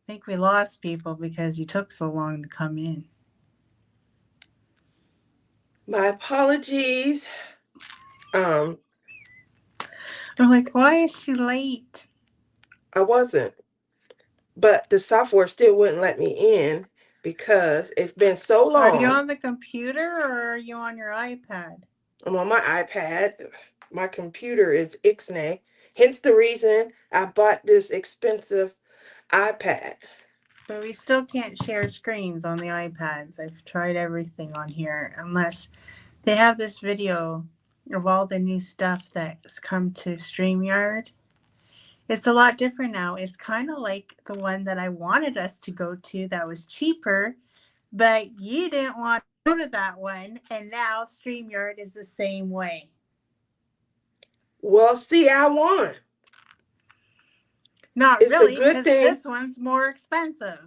think we lost people because you took so long to come in. My apologies. Um, I'm like, why is she late? I wasn't, but the software still wouldn't let me in because it's been so Are you long. on the computer or are you on your iPad? I'm on my iPad. My computer is Ixnay. Hence the reason I bought this expensive iPad. But we still can't share screens on the iPads. I've tried everything on here unless they have this video of all the new stuff that's come to StreamYard. It's a lot different now. It's kind of like the one that I wanted us to go to that was cheaper, but you didn't want to go to that one, and now StreamYard is the same way. Well, see, I won. Not It's a really, good because thing. this one's more expensive.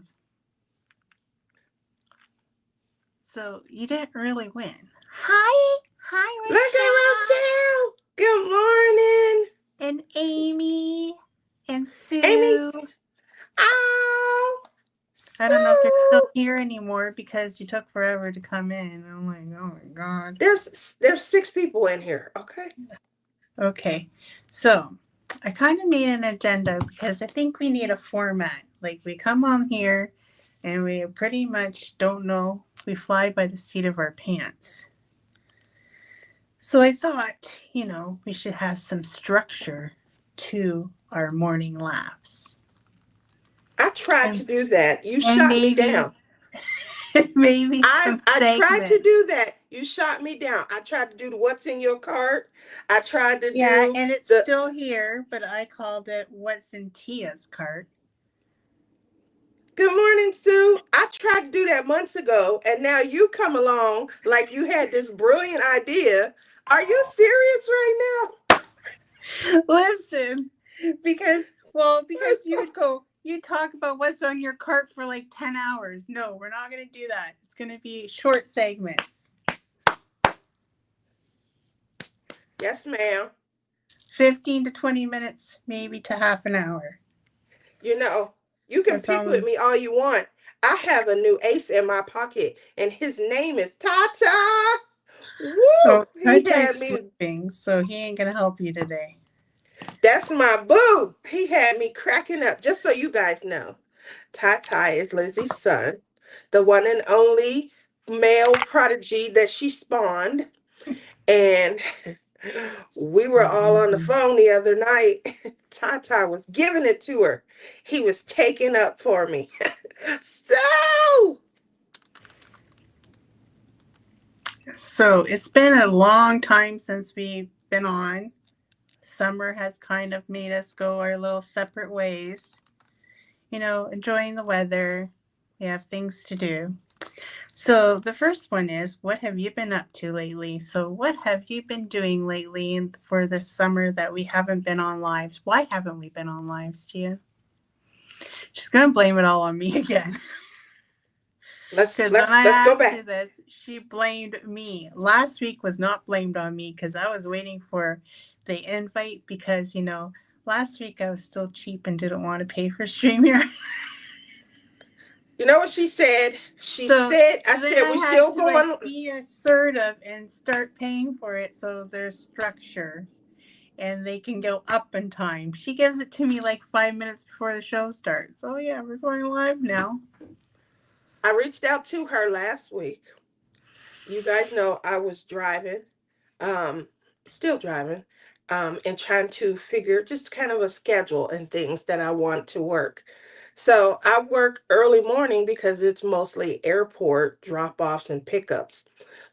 So you didn't really win. Hi. Hi, Look Rochelle. at Rochelle. Good morning. And Amy. And Amy's. Sue. Oh, I don't know if they're still Sue. here anymore because you took forever to come in. I'm like, oh my God. There's 6 people in here. Okay. Okay. So I kind of made an agenda because I think we need a format. Like we come on here and we pretty much don't know. We fly by the seat of our pants. So I thought, we should have some structure to our morning laughs. I tried And, to do that. You and shot me maybe down. maybe I some I tried to do segments. that. You shot me down. I tried to do the what's in your cart. I tried to Yeah, do and it's the still here, but I called it What's in Tia's Cart. good morning, Sue. I tried to do that months ago, and now you come along like you had this brilliant idea. Are you serious right now? Listen, because you talk about what's on your cart for like 10 hours. No, we're not going to do that. It's going to be short segments. Yes, ma'am. 15 to 20 minutes, maybe to half an hour. You know, you can That's pick all. with me all you want. I have a new ace in my pocket, and his name is Tata. Oh, Woo! I He tried had me. sleeping, so he ain't going to help you today. That's my boo. He had me cracking up. Just so you guys know, Tata is Lizzie's son, the one and only male prodigy that she spawned. And we were all on the Mhm. phone the other night. Tata was giving it to her. He was taking up for me. So, So it's been a long time since we've been on. Summer has kind of made us go our little separate ways. Enjoying the weather. We have things to do. So the first one is, what have you been up to lately? So what have you been doing lately for this summer that we haven't been on lives? Why haven't we been on lives, Tia? She's gonna blame it all on me again. let's Because when let's I let's go asked her back. this, she blamed me. Last week was not blamed on me because I was waiting for the invite because, last week I was still cheap and didn't want to pay for StreamYard. You know what she said? She So said, I then said, I we had still to like going. be assertive and start paying for it so there's structure and they can go up in time. She gives it to me like 5 minutes before the show starts. Oh yeah, we're going live now. I reached out to her last week. You guys know I was driving, um, still driving, and trying to figure just kind of a schedule and things that I want to work. So I work early morning because it's mostly airport drop offs and pickups.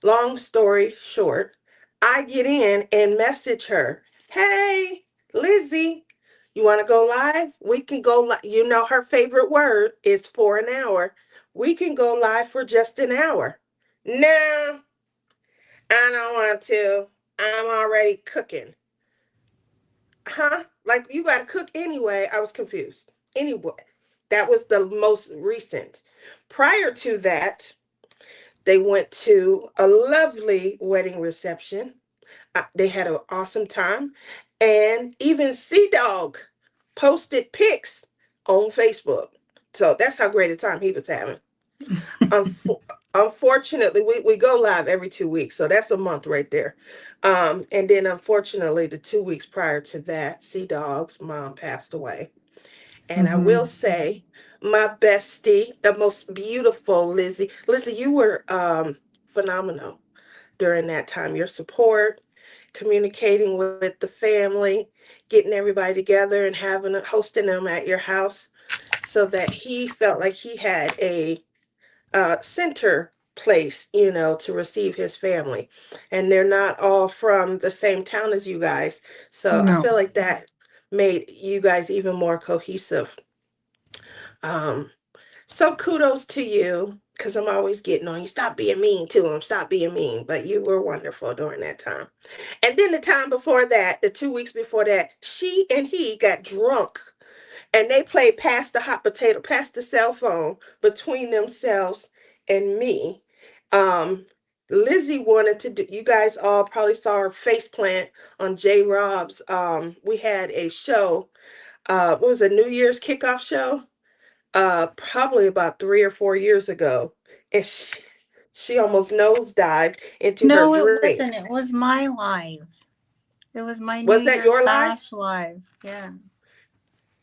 Long story short, I get in and message her, hey, Lizzie, you want to go live? We can go live. You know, her favorite word is for an hour. We can go live for just an hour. No, I don't want to. I'm already cooking. Huh? Like you got to cook anyway. I was confused. Anyway, that was the most recent. Prior to that, they went to a lovely wedding reception. They had an awesome time. And even Sea Dog posted pics on Facebook So that's how great a time he was having. Unfo- Unfortunately, we go live every 2 weeks, so that's a month right there. And then unfortunately, the 2 weeks prior to that, Sea Dog's mom passed away. And I will Hmm. say, my bestie, the most beautiful Lizzie. Lizzie, you were phenomenal during that time. Your support, communicating with the family, getting everybody together and hosting them at your house so that he felt like he had a center place, to receive his family. And they're not all from the same town as you guys. So I No. feel like that made you guys even more cohesive. Um, so kudos to you, because I'm always getting on you. Stop being mean to him. Stop being mean. But you were wonderful during that time. And then the time before that, the 2 weeks before that, she and he got drunk and they played pass the hot potato, pass the cell phone between themselves and me. Um, Lizzie wanted to do, you guys all probably saw her face plant on J Rob's. We had a show, what was a New Year's kickoff show? Probably about 3 or 4 years ago. And she almost nosedived into her No, it drink. wasn't. It was my live. It was my New Was that Year's your life? Bash live. Yeah.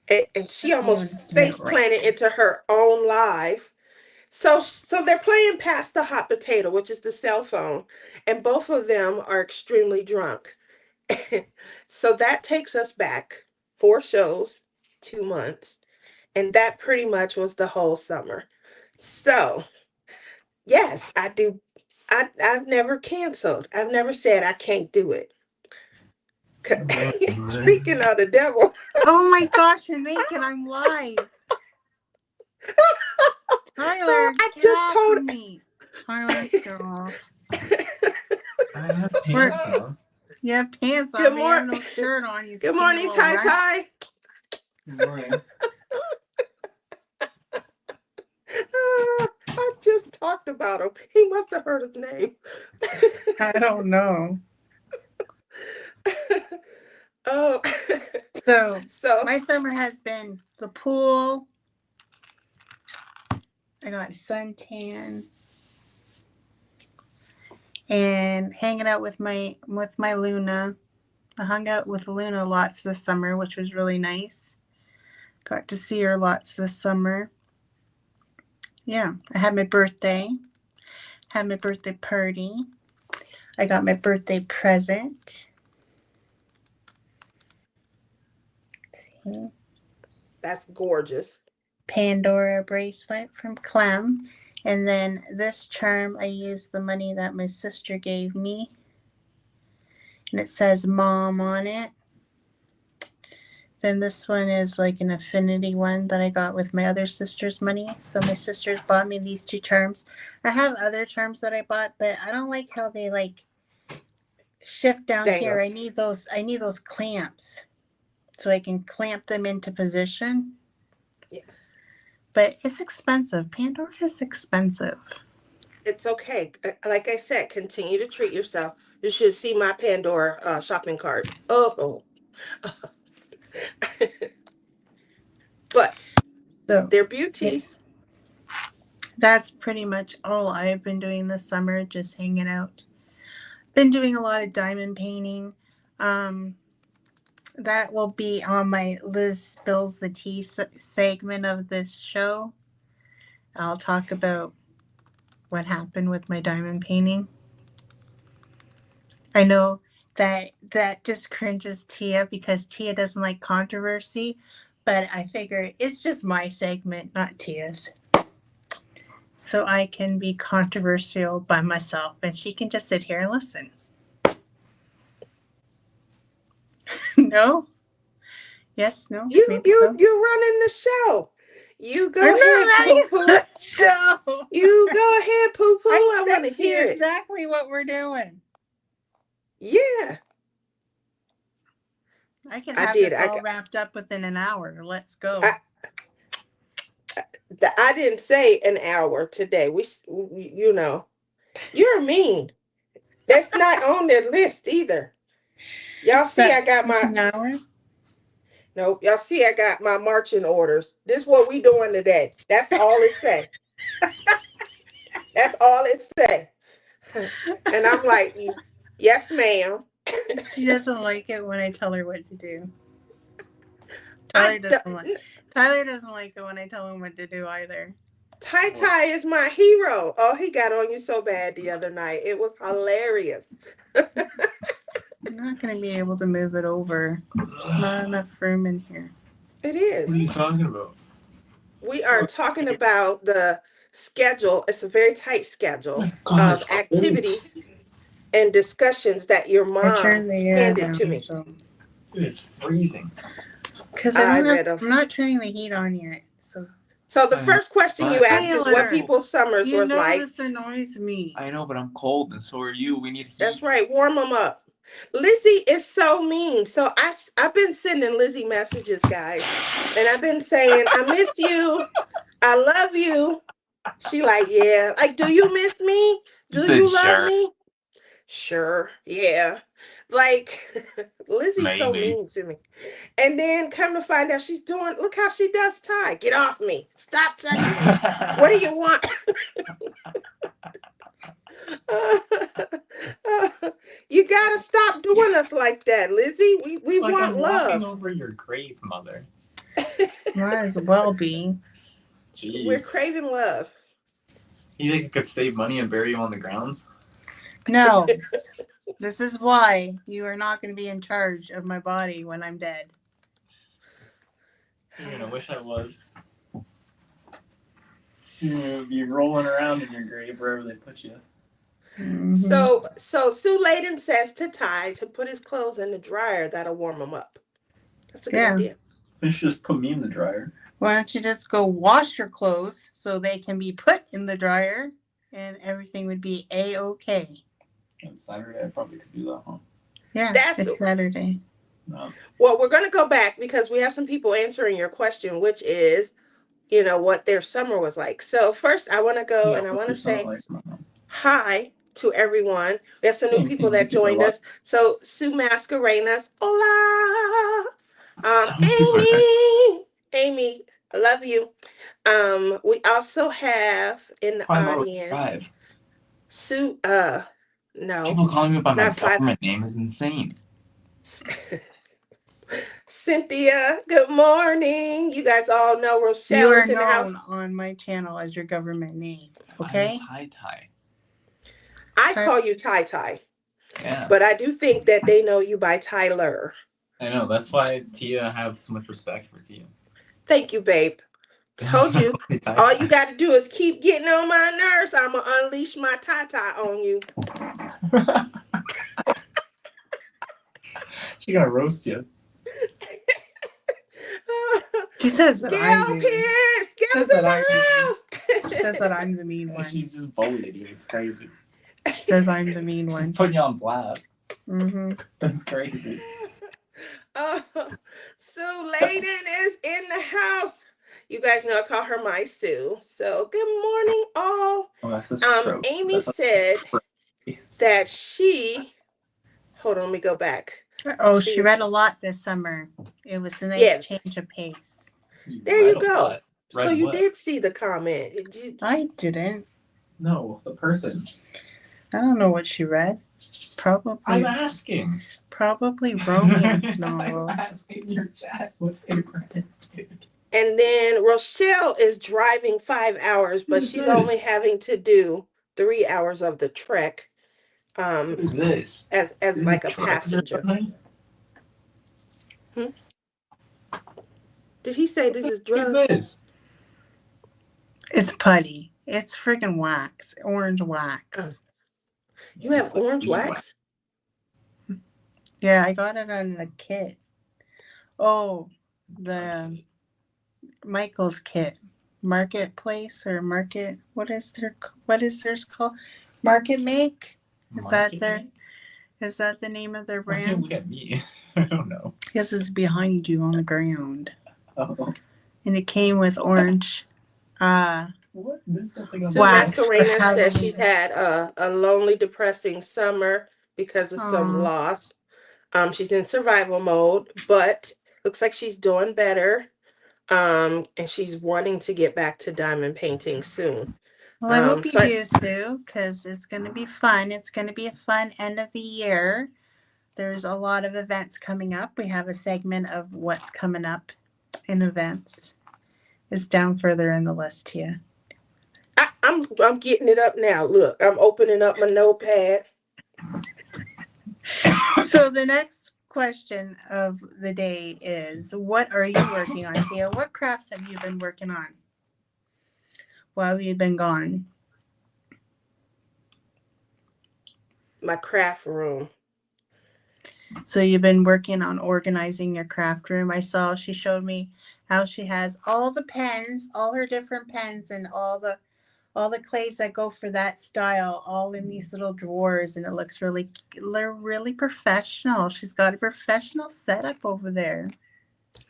And she Doesn't almost even do it face right. planted into her own life. So they're playing past the hot potato, which is the cell phone, and both of them are extremely drunk. So that takes us back 4 shows, 2 months, and that pretty much was the whole summer. So yes, I do. I've never canceled. I've never said I can't do it. Speaking of the devil, Oh my gosh, you're naked. I'm live. Tyler, I get just off told. of me. Tyler, get off. I have pants on. You have pants on, Good but you have morning. no shirt on, you Good skinny morning, little Tai rat. Tai. Good morning. I just talked about him. He must have heard his name. I don't know. Oh, So, so my summer has been the pool. I got a suntan and hanging out with my Luna. I hung out with Luna lots this summer, which was really nice. Got to see her lots this summer. Yeah, I had my birthday. Had my birthday party. I got my birthday present. See? that's gorgeous. Pandora bracelet from Clem. And then this charm, I used the money that my sister gave me. And it says mom on it. Then this one is like an affinity one that I got with my other sister's money. So my sisters bought me these two charms. I have other charms that I bought, but I don't like how they like shift down here. Dangle. I need those clamps so I can clamp them into position. Yes. But it's expensive. Pandora is expensive. It's okay. Like I said, continue to treat yourself. You should see my Pandora shopping cart. Oh. But So they're yeah, beauties. that's pretty much all I've been doing this summer, just hanging out. Been doing a lot of diamond painting. Um, that will be on my Liz Spills the Tea segment of this show. I'll talk about what happened with my diamond painting. I know that just cringes Tia because Tia doesn't like controversy, but I figure it's just my segment, not Tia's. So I can be controversial by myself and she can just sit here and listen. No? Yes, no, You maybe you so. you running the show. You I'm go not ahead, poo running poo. the show. You go ahead, poo poo. I I want to said to you hear it. exactly what we're doing. Yeah, I can I have did. this all wrapped up within an hour. Let's go. I I didn't say an hour today. You know, you're mean. That's not on their list either. Y'all see, But I got it's my. an hour. Nope. Y'all see, I got my marching orders. This is what we doing today. That's all it say. That's all it say. And I'm like, yes, ma'am. She doesn't like it when I tell her what to do. I Tyler doesn't like it when I tell him what to do either. Tai is my hero. Oh, he got on you so bad the other night. It was hilarious. I'm not going to be able to move it over. There's not enough room in here. It is. What are you talking about? We are talking about the schedule. It's a very tight schedule God, of activities and discussions that your I mom turned the air handed down, to me. so. it is freezing. Because I I'm not turning the heat on yet. So the first question you asked is what people's summers was like. This annoys me. I know, but I'm cold, and so are you. We need heat. That's right. Warm them up. Lizzie is so mean. So I've been sending Lizzie messages, guys. And I've been saying, I miss you. I love you. She like, yeah. Like, do you miss me? Do you love me? Sure. Yeah. Like, Lizzie's so mean to me. And then come to find out she's doing, look how she does Ty. Get off me. Stop touching me. What do you want? You gotta stop doing us like that, Lizzie. We like want I'm love. walking over your grave, mother. Might as well be. Jeez. We're craving love. You think I could save money and bury you on the grounds? No. This is why you are not going to be in charge of my body when I'm dead. You're gonna wish I was. You're gonna be rolling around in your grave wherever they put you. Mm-hmm. So Sue Layden says to Ty to put his clothes in the dryer. That'll warm him up. That's a good idea. You should just put me in the dryer. Why don't you just go wash your clothes so they can be put in the dryer and everything would be A-okay. On Saturday, I probably could do that, huh? Yeah, it's Saturday. No. Well, we're going to go back because we have some people answering your question, which is, what their summer was like. So first, I want to go and I want to say hi to everyone. We have some new people that joined us. So Sue Mascarenas, hola. Amy, I love you. We also have in the audience Sue. No. People calling me by my government name is insane. Cynthia, good morning. You guys all know Rochelle is in the house. You are known on my channel as your government name. Okay. Tai. I call you Tai. Yeah. But I do think that they know you by Tyler. I know. That's why Tia, I have so much respect for Tia. Thank you, babe. Told you. All you got to do is keep getting on my nerves. I'm going to unleash my Tai on you. She gonna roast you. She says that Gail Pierce, Gail's in the house. She says that I'm the mean one. She's just bullied you. It's crazy. She says I'm the mean one. She's putting you on blast. Mm-hmm. That's crazy. Sue Layden is in the house. You guys know I call her my Sue. So good morning, all. Amy said that she. Hold on, let me go back. Oh, she read a lot this summer. It was a nice change of pace. There you go. So you did see the comment. Did you? I didn't. No, the person. I don't know what she read. Probably. I'm asking. Probably romance novels. I'm asking your chat what they read. And then Rochelle is driving 5 hours, but she's only having to do 3 hours of the trek. Who's this? As like a passenger. Did he say this is drugs? Who's this? It's putty. It's friggin' wax. Orange wax. You have orange wax? Yeah, I got it on the kit. Oh, the Michael's kit. Marketplace or market. What is theirs called? Market Make? Is that the name of their brand? Don't look at me. I don't know. Yes, it's behind you on the ground. Oh. And it came with orange What? So Mascarena says she's had a lonely, depressing summer because of some loss. She's in survival mode, but looks like she's doing better. And she's wanting to get back to diamond painting soon. Well, I hope you So do, Sue, because it's going to be fun. It's going to be a fun end of the year. There's a lot of events coming up. We have a segment of what's coming up in events. It's down further in the list here. I'm getting it up now. Look, I'm opening up my notepad. So the next question of the day is, what are you working on, Tia? What crafts have you been working on while you've been gone? My craft room. So you've been working on organizing your craft room. I saw she showed me how she has all the pens, all her different pens, and all the clays that go for that style, all in these little drawers, and it looks really professional. She's got a professional setup over there.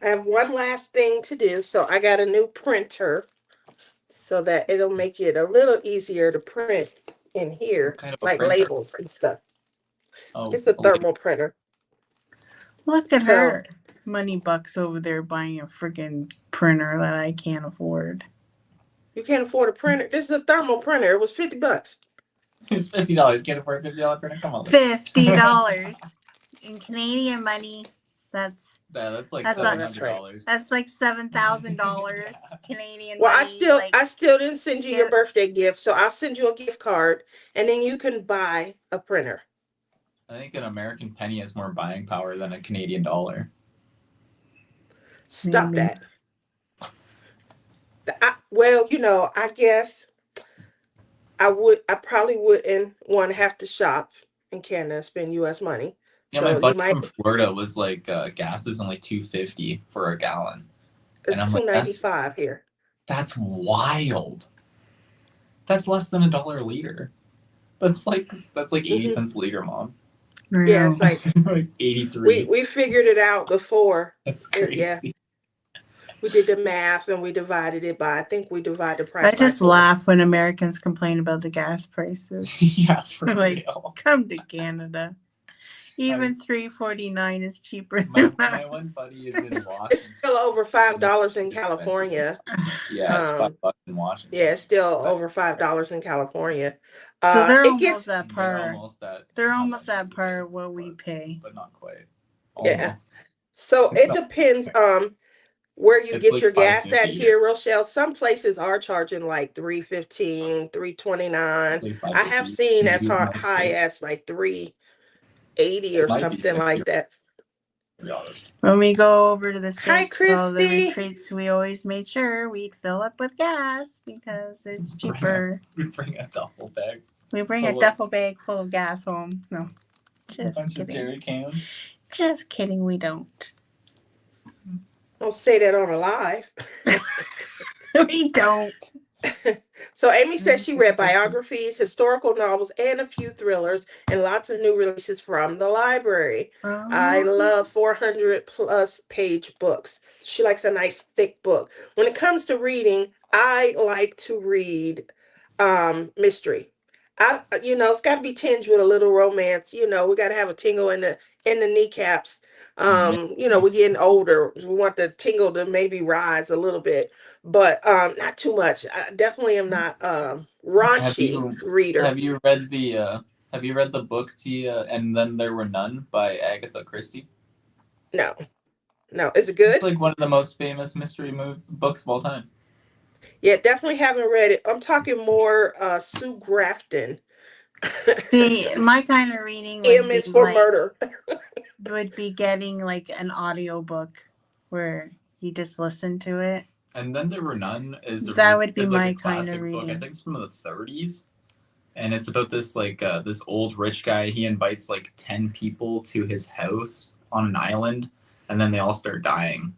I have one last thing to do. So I got a new printer so that it'll make it a little easier to print in here, What kind of a like printer? labels and stuff. Oh, It's a thermal printer. Look at So- her. Money bucks over there buying a freaking printer that I can't afford. You can't afford a printer. This is a thermal printer. It was $50. $50. Can't afford a $50 printer? Come on. $50 in Canadian money. That's That's like That's $700. that's like $7,000 Canadian Well, money. I still didn't send you your Yeah. birthday gift, so I'll send you a gift card, and then you can buy a printer. I think an American penny has more buying power than a Canadian dollar. Stop Maybe. that. Well, I guess I probably wouldn't want to have to shop in Canada and spend U.S. money. Yeah, So my you buddy might. from Florida was like, gas is only $2.50 for a gallon. It's and I'm like, $2.95 here. That's wild. That's less than $1 a liter. That's like 80 cents a liter, Mom. Yeah, it's like Like 83. we figured it out before. That's crazy. Yeah. We did the math and we divided it by. I think we divided the price. I just by 4. laugh when Americans complain about the gas prices. Yeah, for Like, real. come to Canada. Even $3.49 is cheaper My than my us. one buddy is in It's Washington. still over $5 in It's California. Yeah, it's $5 in Washington. Yeah, it's still over $5 in California. So they're it almost gets at par. They're almost at par what we pay. But not quite. Yeah. So It's it not- depends where you It's get like your gas at $5.50 here, Rochelle. Some places are charging like $3.15, $3.29. Like I have $5.50, seen as maybe most high states. as like $3.80 or It might be something like $6, that. to be honest. When we go over to the Hi, States for all the Christy. retreats, we always made sure we'd fill up with gas because it's cheaper. We bring a duffel bag. We bring a Full of- duffel bag full of gas home. No, A just bunch of kidding. jerry cans. Just kidding, we don't. Don't say that on a live. We don't. So Amy says she read biographies, historical novels, and a few thrillers, and lots of new releases from the library. I love 400 plus page books. She likes a nice thick book. When it comes to reading, I like to read mystery. It's got to be tinged with a little romance. We got to have a tingle in the kneecaps. We're getting older. We want the tingle to maybe rise a little bit, but not too much. I definitely am not raunchy reader. Have you read the book Tia, And Then There Were None by Agatha Christie? No. Is it good? It's like one of the most famous mystery books of all time. Yeah, definitely haven't read it. I'm talking more Sue Grafton. See, my kind of reading M is for murder. would be getting like an audiobook where you just listen to it. And Then There Were None is Would be is my like a kind classic of book. reading. I think it's from the 30s, and it's about this this old rich guy. He invites like 10 people to his house on an island, and then they all start dying.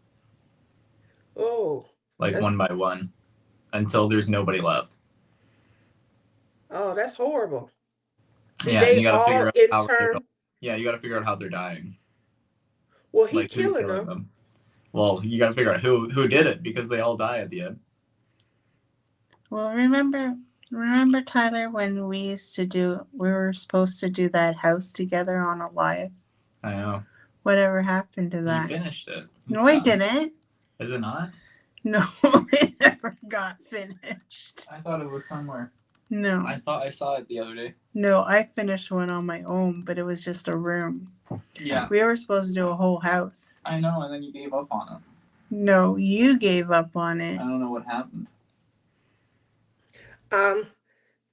Oh. One by one, until there's nobody left. Oh, that's horrible. Yeah, and you gotta figure out you gotta figure out how they're dying. Well, he who's killing them. Well, you gotta figure out who did it, because they all die at the end. Well, remember Tyler, when we were supposed to do that house together on a live? I know. Whatever happened to You that? finished it. No, It's I done. didn't. Is it not? No, it never got finished. I thought it was somewhere. No. I thought I saw it the other day. No, I finished one on my own, but it was just a room. Yeah. We were supposed to do a whole house. I know, and then you gave up on it. No, you gave up on it. I don't know what happened.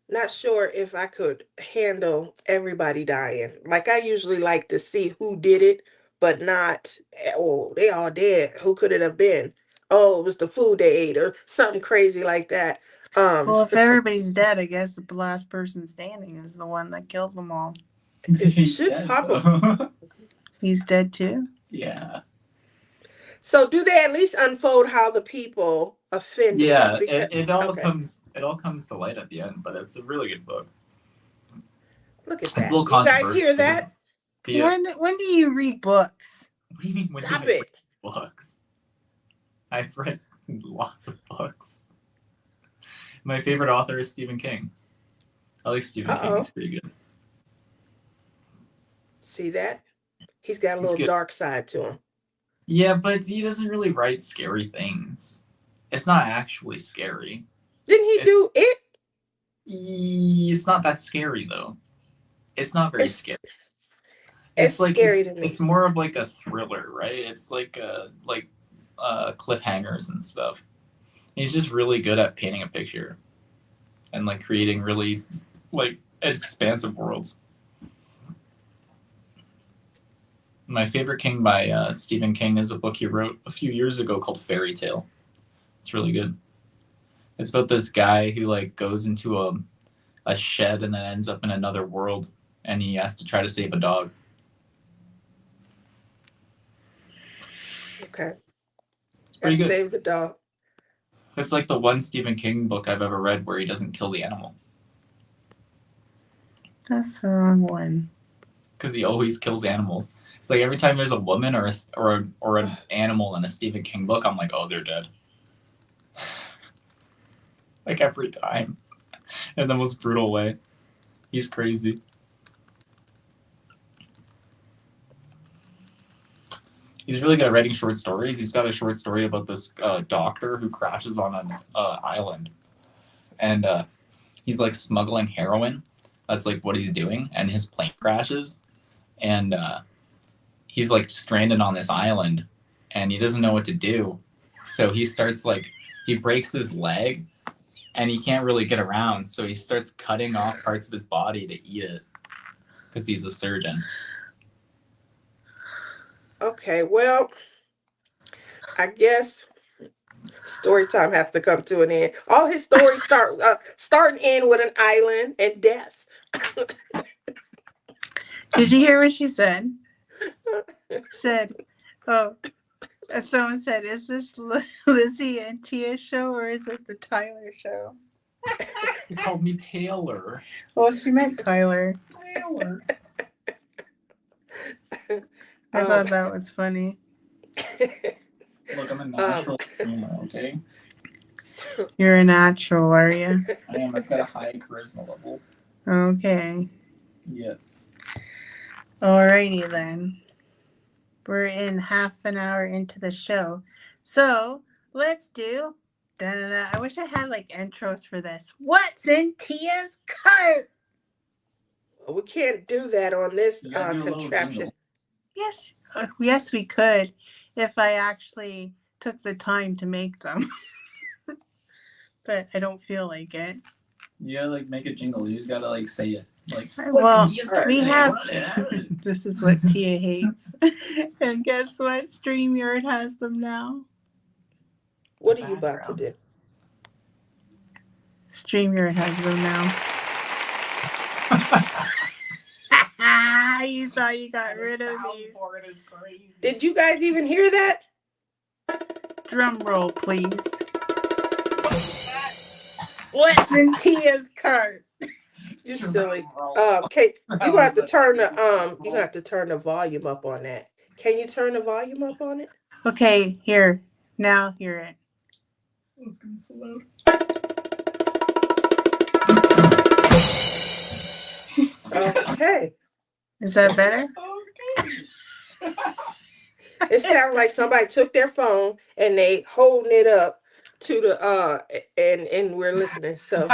Not sure if I could handle everybody dying. Like I usually like to see who did it, but not, oh, they all dead. Who could it have been? Oh, it was the food they ate or something crazy like that. Well, if everybody's dead, I guess the last person standing is the one that killed them all. It He's should dead, pop though. He's dead too? Yeah. So do they at least unfold how the people offended? Yeah, Because- it all okay. comes to light at the end, but it's a really good book. Look at It's that. a little You guys controversial. hear that? When do you read books? What do you mean when Stop do I it. read books? I've read lots of books. My favorite author is Stephen King. I like Stephen King. He's pretty good. See that? He's got a He's little good. dark side to him. Yeah, but he doesn't really write scary things. It's not actually scary. Didn't he do it? It's not that scary though. It's not very It's- scary. It's like scary to me. It's more of like a thriller, right? It's like cliffhangers and stuff. He's just really good at painting a picture and like creating really like expansive worlds. My favorite King by Stephen King is a book he wrote a few years ago called Fairy Tale. It's really good. It's about this guy who like goes into a shed and then ends up in another world, and he has to try to save a dog. Okay. Pretty Gotta good. save the dog. It's like the one Stephen King book I've ever read where he doesn't kill the animal That's the wrong one. because he always kills animals. It's like every time there's a woman or an animal in a Stephen King book, I'm like, oh, they're dead. Like every time, in the most brutal way. He's crazy. He's really good at writing short stories. He's got a short story about this doctor who crashes on an island, and he's like smuggling heroin. That's like what he's doing, and his plane crashes, and he's like stranded on this island, and he doesn't know what to do. So he starts like he breaks his leg, and he can't really get around. So he starts cutting off parts of his body to eat it, because he's a surgeon. Okay, well, I guess story time has to come to an end. All his stories start and end with an island and death. Did you hear what she said? Said, oh, someone said, is this Lizzie and Tia show or is it the Tyler show? He called me Taylor. Well, she meant Tyler. Taylor. I thought that was funny. Look, I'm a natural humor, okay? You're a natural, are you? I am. I've got a high charisma level. Okay. Yeah. Alrighty then. We're in half an hour into the show. So let's do da-da-da. I wish I had like intros for this. What's in Tia's cart? We can't do that on this You gotta do a little contraption. jingle. Yes, we could if I actually took the time to make them. But I don't feel like it. You gotta like make a jingle. You just gotta like say it. Like, Well, Tia's cart we today? have. What? This is what Tia hates. And guess what? StreamYard has them now. What are you about to do? StreamYard has them now. You thought you got rid of these. Did you guys even hear that? Drum roll, please. What's in Tia's cart? You're silly. Kate, you gonna have to turn the volume up on that. Can you turn the volume up on it? Okay, here. Now hear it. It's gonna be so loud. Okay. Is that better? Okay. It sounds like somebody took their phone and they holding it up to the and we're listening. So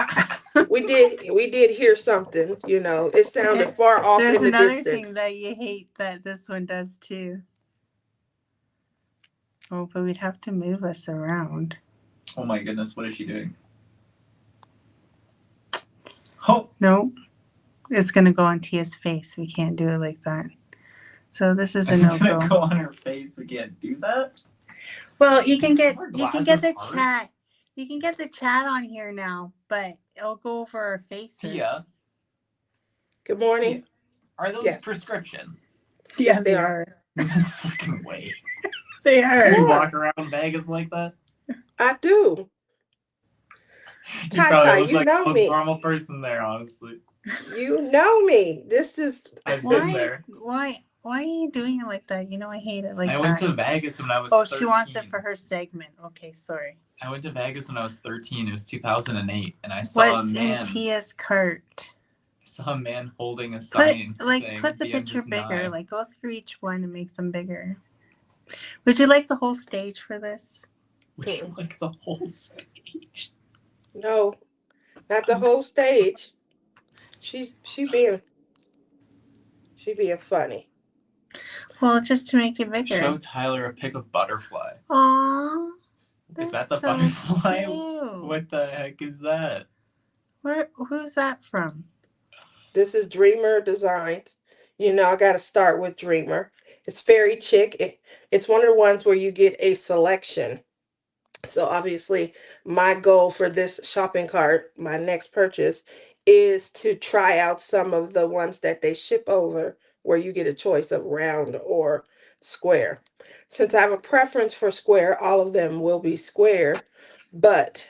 we did hear something, It sounded far off There's in the another distance. thing that you hate that this one does too. Oh, but we'd have to move us around. Oh my goodness, what is she doing? Oh, Nope. It's going to go on Tia's face. We can't do it like that. So this is a it's no-go. gonna go on her face. We can't do that. Well, you can get Our the glasses chat. You can get the chat on here now, but it'll go over our faces. Tia, Good morning. are those Yes. prescription? Yeah, Yes, they are. No fucking way. They are. You Yeah. walk around Vegas like that? I do. You Tai, probably look you like know the most me. normal person there, honestly. You know me. This is I've been Why? there. Why are you doing it like that? You know I hate it like I that. went to Vegas when I was 13. She wants it for her segment. Okay, sorry. I went to Vegas when I was 13. It was 2008, and I saw What's a man. in Tia's cart? I saw a man holding a Put sign saying, put the "Be in picture this bigger. nigh." Like go through each one and make them bigger. Would you like the whole stage for this? Would you like the whole stage? no, not the whole stage. She being funny. Well, just to make it bigger. Show Tyler a pic of butterfly. Aww. Is that the so butterfly? cute. What the heck is that? Who's that from? This is Dreamer Designs. I got to start with Dreamer. It's very chic. It's one of the ones where you get a selection. So obviously, my goal for this shopping cart, my next purchase, is to try out some of the ones that they ship over where you get a choice of round or square. Since I have a preference for square, all of them will be square, but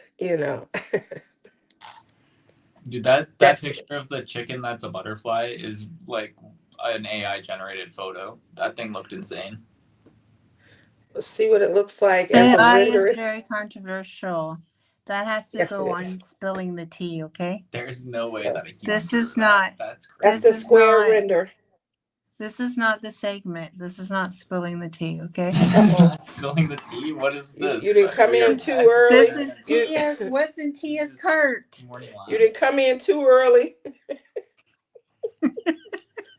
Dude, that That's- picture of the chicken that's a butterfly is like an AI generated photo. That thing looked insane. let's see what it looks like as a AI is rendering. very controversial. That has to Yes, go it on is. spilling the tea, okay? There's no way that a human This drew is that. not- That's That's crazy. the This is square not- render. This is not the segment. This is not spilling the tea, okay? Not spilling the tea. What is this? You didn't come in too early. This is You- Tia's. What's in Tia's Jesus. cart? Morning You didn't come in too early.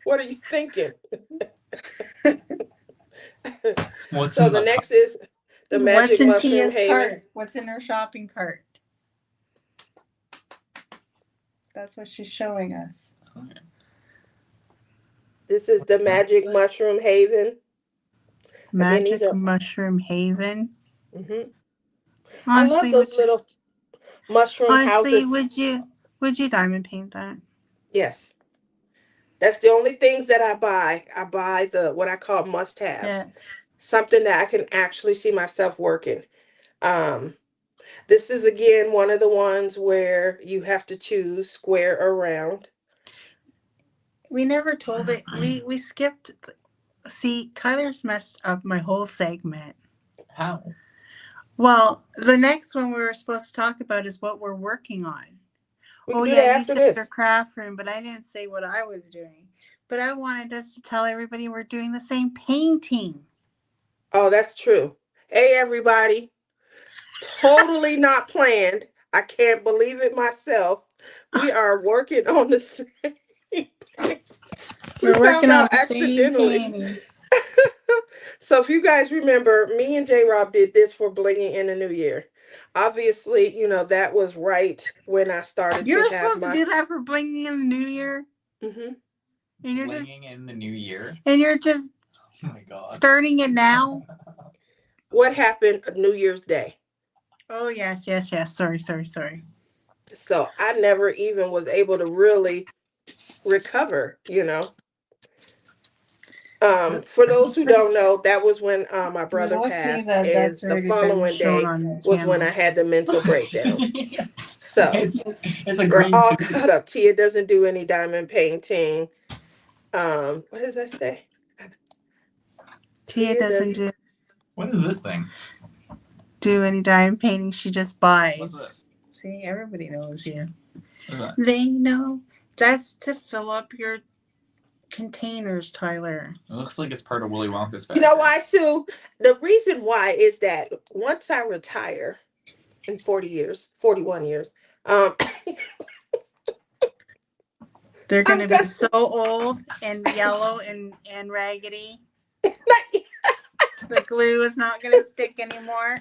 What are you thinking? What's So in the next is the Magic What's in Mushroom Tia's Haven. cart? What's in her shopping cart? That's what she's showing us. Okay. This is the Magic Mushroom Haven. Again, these Magic are- Mushroom Haven. hmm Honestly, I love those little mushroom honestly, houses. would you diamond paint that? Yes. That's the only things that I buy. I buy the what I call must-haves. Yeah. Something that I can actually see myself working. This is again one of the ones where you have to choose square or round. We never told it. We skipped. See, Tyler's messed up my whole segment. How? Well, the next one we were supposed to talk about is what we're working on. We can do yeah, that you after said your this. craft room, but I didn't say what I was doing. But I wanted us to tell everybody we're doing the same painting. Oh, that's true. Hey, everybody. Totally not planned. I can't believe it myself. We are working on the same place. We're working found on out the same painting. So if you guys remember, me and J Rob did this for Blinging in the New Year. Obviously, that was right when I started You were to have supposed my. to do that for Blinging in the New Year, Mhm. and you're just Blinging in the new year. Oh my god. starting it now. What happened New Year's Day? Oh yes. Sorry. So I never even was able to really recover, For those who don't know, that was when my brother passed, and the following day was when I had the mental breakdown. So it's a we're green all tube. caught up. Tia doesn't do any diamond painting. What does that say? Tia doesn't What is this thing? do any diamond painting. She just buys. What's this? See, everybody knows you. What is that? They know. That's to fill up your containers, Tyler? It looks like it's part of Willy Wonka's factory. You know why, Sue? The reason why is that once I retire in 41 years, They're I'm gonna be gonna so old and yellow and raggedy. The glue is not gonna stick anymore.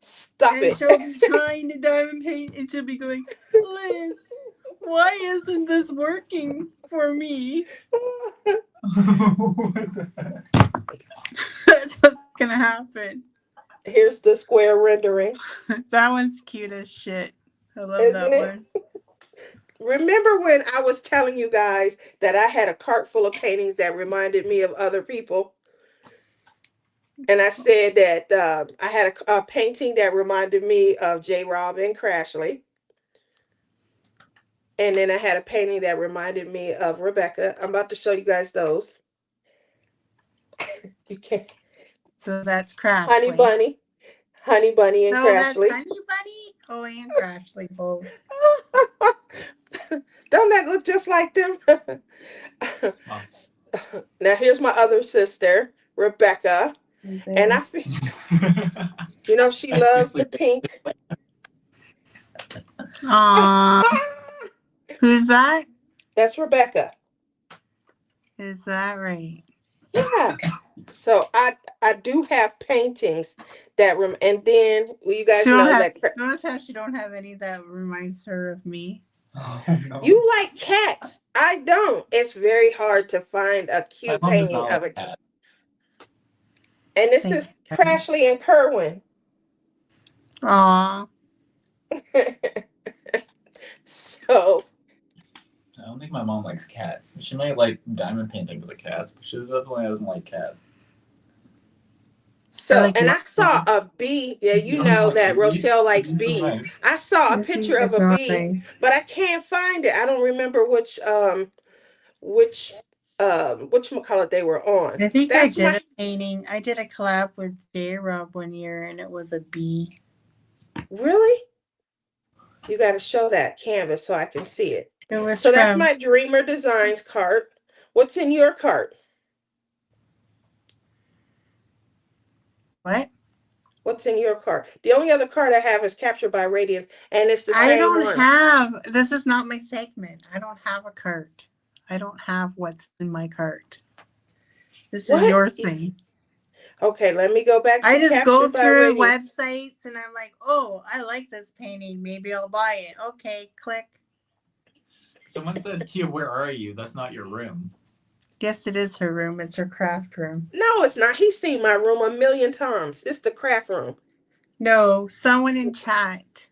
stop And it. she'll be trying to diamond paint and she'll be going, Liz, why isn't this working for me? What the heck? That's what's gonna happen. Here's the square rendering. That one's cute as shit. I love Isn't that it? one. Remember when I was telling you guys that I had a cart full of paintings that reminded me of other people? And I said that I had a painting that reminded me of J. Rob and Crashly. And then I had a painting that reminded me of Rebecca. I'm about to show you guys those. You can't. So that's Honey Crashly. Bunny. Honey Bunny and No, that's Crashly. Honey Bunny. Oh, and Crashly both. Don't that look just like them? Wow. Now here's my other sister, Rebecca. And I feel, you know, she loves the pink. Aww. Who's that? That's Rebecca. Is that right? Yeah. So I do have paintings that and then you guys She don't know have, that notice how she don't have any that reminds her of me. Oh, no. you like cats. I don't. It's very hard to find a My cute mom does painting not of a like cat. that. And this Thank is you. Crashly and Kerwin. Aw. So I don't think my mom likes cats. She might like diamond paintings of cats, but she definitely doesn't like cats. So, like and what? I saw a bee. Yeah, you know that Rochelle likes He's so bees. nice. I saw a This picture of is a not bee, nice. but I can't find it. I don't remember which whatchamacallit they were on. I think I That's did my a painting. I did a collab with J. Rob one year, and it was a bee. really. You got to show that canvas so I can see it. It was So that's from my Dreamer Designs cart. What's in your cart? what? What's in your cart? The only other cart I have is Captured by Radiance, and it's the I same don't one. have. This is not my segment. I don't have a cart. I don't have what's in my cart. This is What? your thing. Okay, let me go back to I just go Captured by through Radiance. websites and I'm like, oh, I like this painting. Maybe I'll buy it. Okay, click. Someone said, Tia, where are you? That's not your room. Yes, it is her room. It's her craft room. No, it's not. He's seen my room a million times. It's the craft room. No, someone in chat,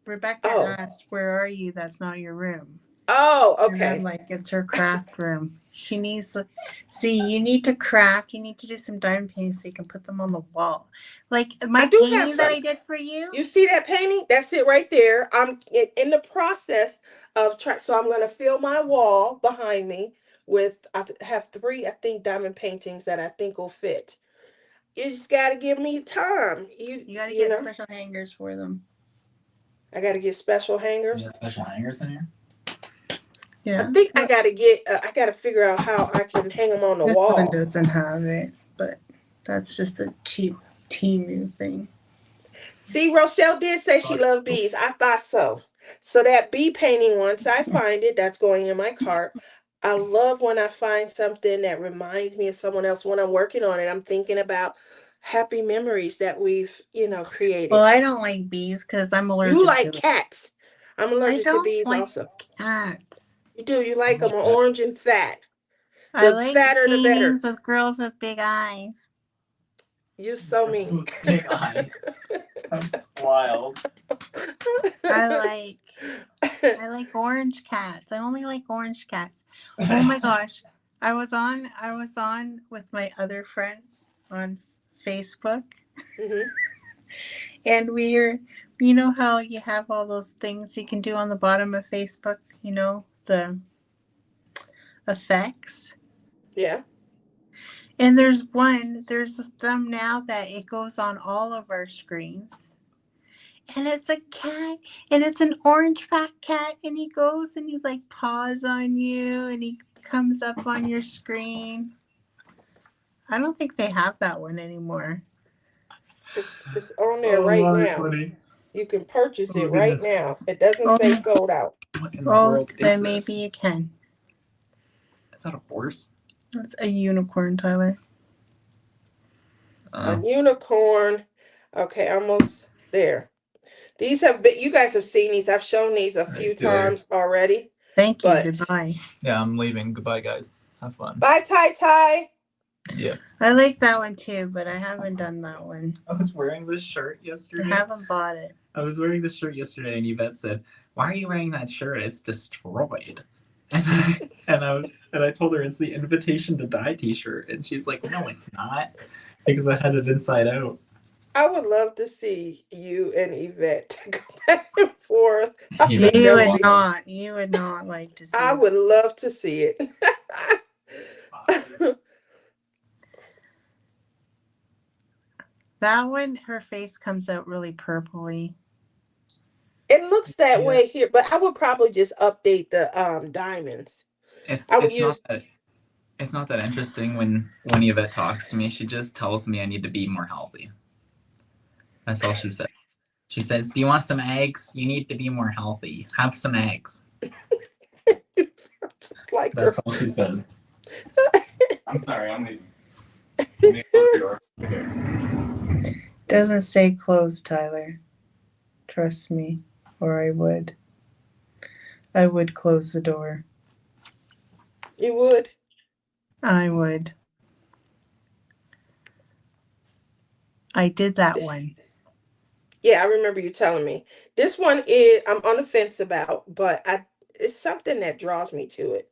Rebecca Oh. asked, where are you? That's not your room. Oh, And I'm okay. like, it's her craft room. She needs to see, you need to craft, you need to do some diamond painting so you can put them on the wall. Like my I do have painting that some. I did for you. You see that painting? That's it right there. I'm in the process of so I'm going to fill my wall behind me with, I have 3, I think, diamond paintings that I think will fit. You just got to give me time. You got to You get know, special hangers for them. I got to get special hangers. You got special hangers in here? Yeah. I think I got to I got to figure out how I can hang them on the This wall. one doesn't have it, but that's just a cheap Temu thing. See, Rochelle did say she loved bees. I thought so. So that bee painting, once I find it, that's going in my cart. I love when I find something that reminds me of someone else when I'm working on it. I'm thinking about happy memories that we've, created. Well, I don't like bees because I'm allergic You like to them. cats. I'm I allergic to don't bees like also. cats. You do. You like them like that. orange and fat. I The like fatter, the better. paintings with girls with big eyes. You're so mean. With big eyes. That's wild. I like orange cats. I only like orange cats. Oh my gosh. I was on with my other friends on Facebook. Mhm. And you know how you have all those things you can do on the bottom of Facebook, the effects. Yeah. And there's them now that it goes on all of our screens. and it's a cat, and it's an orange fat cat, and he goes and he like paws on you, and he comes up on your screen. I don't think they have that one anymore. It's on there Oh right my now. funny. You can purchase Oh it right goodness. now. It doesn't Oh, say sold out. What in the oh, world is then this? maybe you can. Is that a horse? That's a unicorn, Tyler. A unicorn. Okay, almost there. These have been, you guys have seen these. I've shown these a All right, few see you later. times already. Thank you. But Goodbye. Yeah, I'm leaving. Goodbye, guys. Have fun. bye, Tai Tai. Yeah. I like that one too, but I haven't done that one. I was wearing this shirt I yesterday. haven't bought it. I was wearing this shirt yesterday, and Yvette said, "Why are you wearing that shirt? It's destroyed." And I told her it's the Invitation to Die T-shirt, and she's like, "No, it's not," because I had it inside out. I would love to see you and Yvette go back and forth. Yvette You is would welcome. not. You would not like to see I it. would love to see it. That one, her face comes out really purpley. It looks that Yeah. way here, but I would probably just update the diamonds. I would use. It's not that interesting when Yvette talks to me. She just tells me I need to be more healthy. That's all she says. She says, "Do you want some eggs? You need to be more healthy. Have some eggs." Just like That's her. all she says. I'm sorry, I'm leaving. I'm gonna close the door. Okay. Doesn't stay closed, Tyler. Trust me, or I would. I would close the door. You would? I would. I did that one. Yeah, I remember you telling me. This one is I'm on the fence about, but it's something that draws me to it.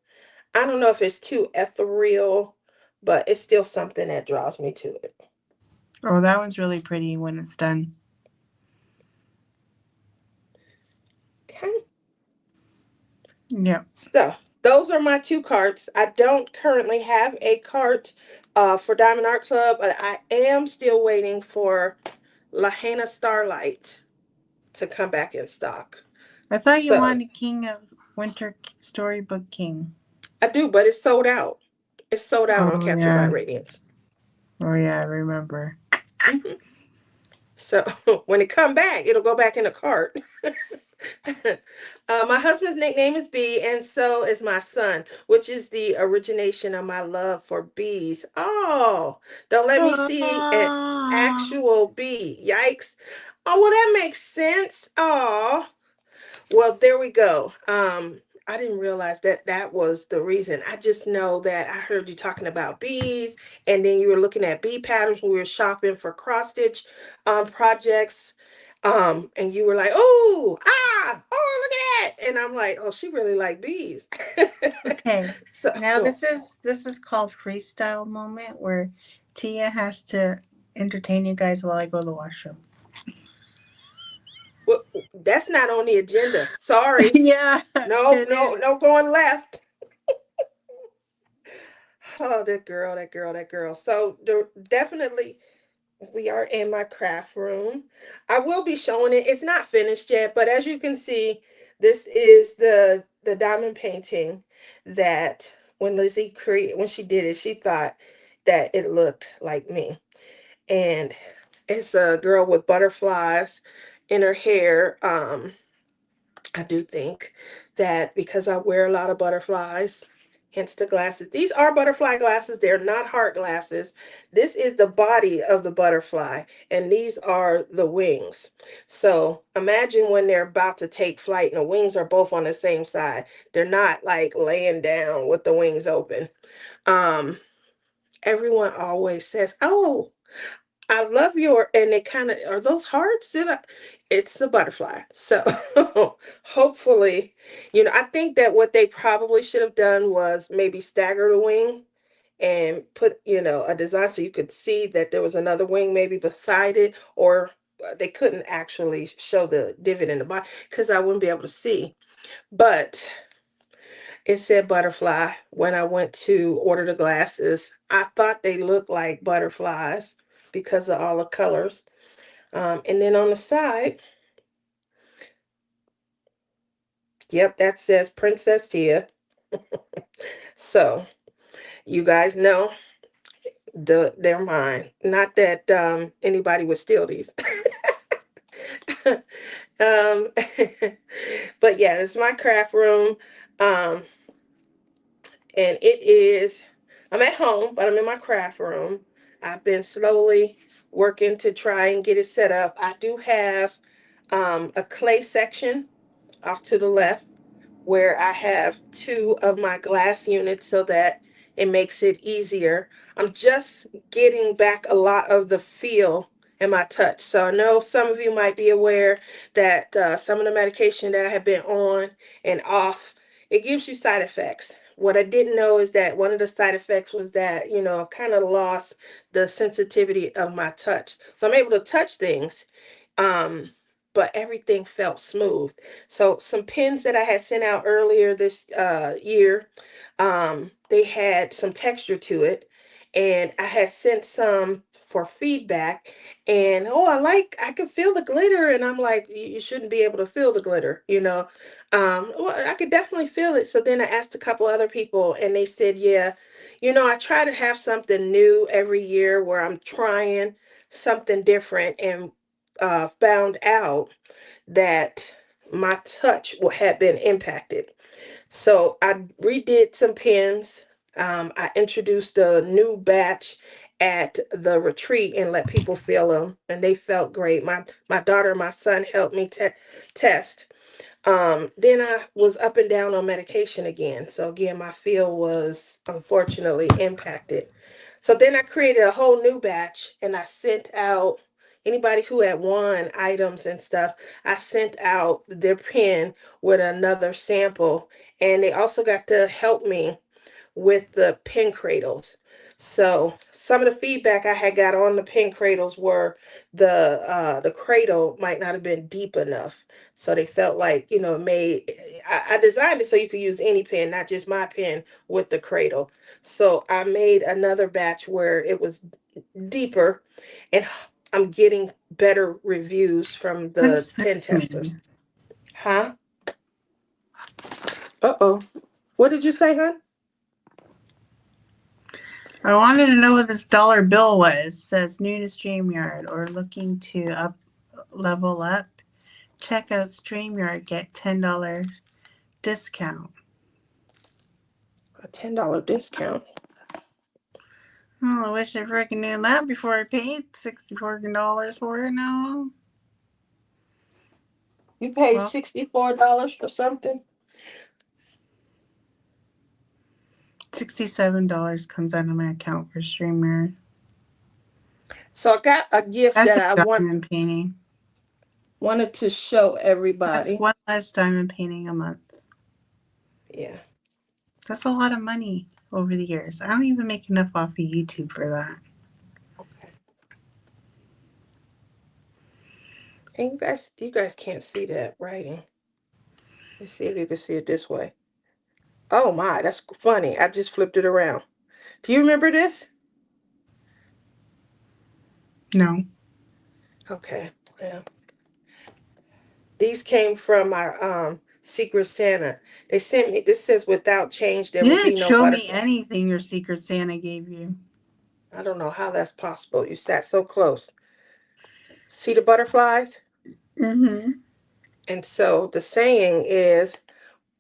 I don't know if it's too ethereal, but it's still something that draws me to it. Oh, that one's really pretty when it's done. Okay. Yeah. So those are my two carts. I don't currently have a cart for Diamond Art Club, but I am still waiting for Lahaina Starlight to come back in stock. I thought you So wanted King of Winter Storybook King. I do, but it's sold out. It's sold out on Oh, Captured by yeah. Radiance. Oh, yeah, I remember. Mhm. So when it come back, it'll go back in the cart. My husband's nickname is Bee, and so is my son, which is the origination of my love for bees. Oh, don't let me see an actual bee. Yikes. Oh, well, that makes sense. Oh, well, there we go. I didn't realize that that was the reason. I just know that I heard you talking about bees, and then you were looking at bee patterns when we were shopping for cross stitch projects. And you were like, oh, look at that. And I'm like, oh, she really like bees. Okay. So Now this is called freestyle moment where Tia has to entertain you guys while I go to the washroom. well, that's not on the agenda. Sorry. Yeah. No, it no, is. no going left. Oh, that girl, that girl, that girl. So definitely we are in my craft room. I will be showing it. It's not finished yet, but as you can see, this is the diamond painting that when when she did it, she thought that it looked like me. And it's a girl with butterflies in her hair. I do think that because I wear a lot of butterflies, hence the glasses. These are butterfly glasses. They're not heart glasses. This is the body of the butterfly, and these are the wings. So imagine when they're about to take flight and the wings are both on the same side. They're not like laying down with the wings open. Um, Everyone always says, "Oh, I love your," and they kind of are those hearts. It's a butterfly. So hopefully, I think that what they probably should have done was maybe stagger the wing and put, a design so you could see that there was another wing maybe beside it, or they couldn't actually show the divot in the bottom because I wouldn't be able to see. But it said butterfly when I went to order the glasses. I thought they looked like butterflies because of all the colors. And then on the side, Yep, that says Princess Tia. So you guys know they're mine. Not that anybody would steal these. um, but yeah, it's my craft room. Um, and it is, I'm at home, but I'm in my craft room. I've been slowly working to try and get it set up. I do have a clay section off to the left where I have two of my glass units so that it makes it easier. I'm just getting back a lot of the feel and my touch. So I know some of you might be aware that some of the medication that I have been on and off, it gives you side effects. What I didn't know is that one of the side effects was that, I kind of lost the sensitivity of my touch. So I'm able to touch things, um, but everything felt smooth. So some pins that I had sent out earlier this year, they had some texture to it, and I had sent some for feedback. And oh, I could feel the glitter, and I'm like, you shouldn't be able to feel the glitter. Well, I could definitely feel it. So then I asked a couple other people, and they said, yeah, I try to have something new every year where I'm trying something different, and found out that my touch had been impacted. So I redid some pins. I introduced a new batch at the retreat and let people feel them, and they felt great. My daughter and my son helped me test. Then I was up and down on medication again. So again, my feel was unfortunately impacted. So then I created a whole new batch, and I sent out anybody who had won items and stuff. I sent out their pen with another sample, and they also got to help me with the pin cradles. So some of the feedback I had got on the pin cradles were the cradle might not have been deep enough. So they felt like, made I designed it so you could use any pen, not just my pen with the cradle. So I made another batch where it was deeper, and I'm getting better reviews from What the does pen this testers. mean? Huh? Uh-oh. What did you say, hon? I wanted to know what this dollar bill was. It says new to StreamYard or looking to level up. Check out StreamYard, get $10 discount. A $10 discount. Oh, I wish I freaking knew that before I paid $64 for it now. You paid Well, $64 for something? $67 comes out of my account for StreamYard. So I got a gift That's that a I diamond painting. wanted to show That's everybody. one less diamond painting a month. Yeah. That's a lot of money over the years. I don't even make enough off of YouTube for that. Okay. And you guys can't see that writing. Let's see if you can see it this way. Oh my, that's funny. I just flipped it around. Do you remember this? No. Okay. Yeah. These came from my Secret Santa. They sent me, this says without change there You will be didn't no show me butterfly. anything your Secret Santa gave you. I don't know how that's possible. You sat so close. See the butterflies? Mm-hmm. And so the saying is,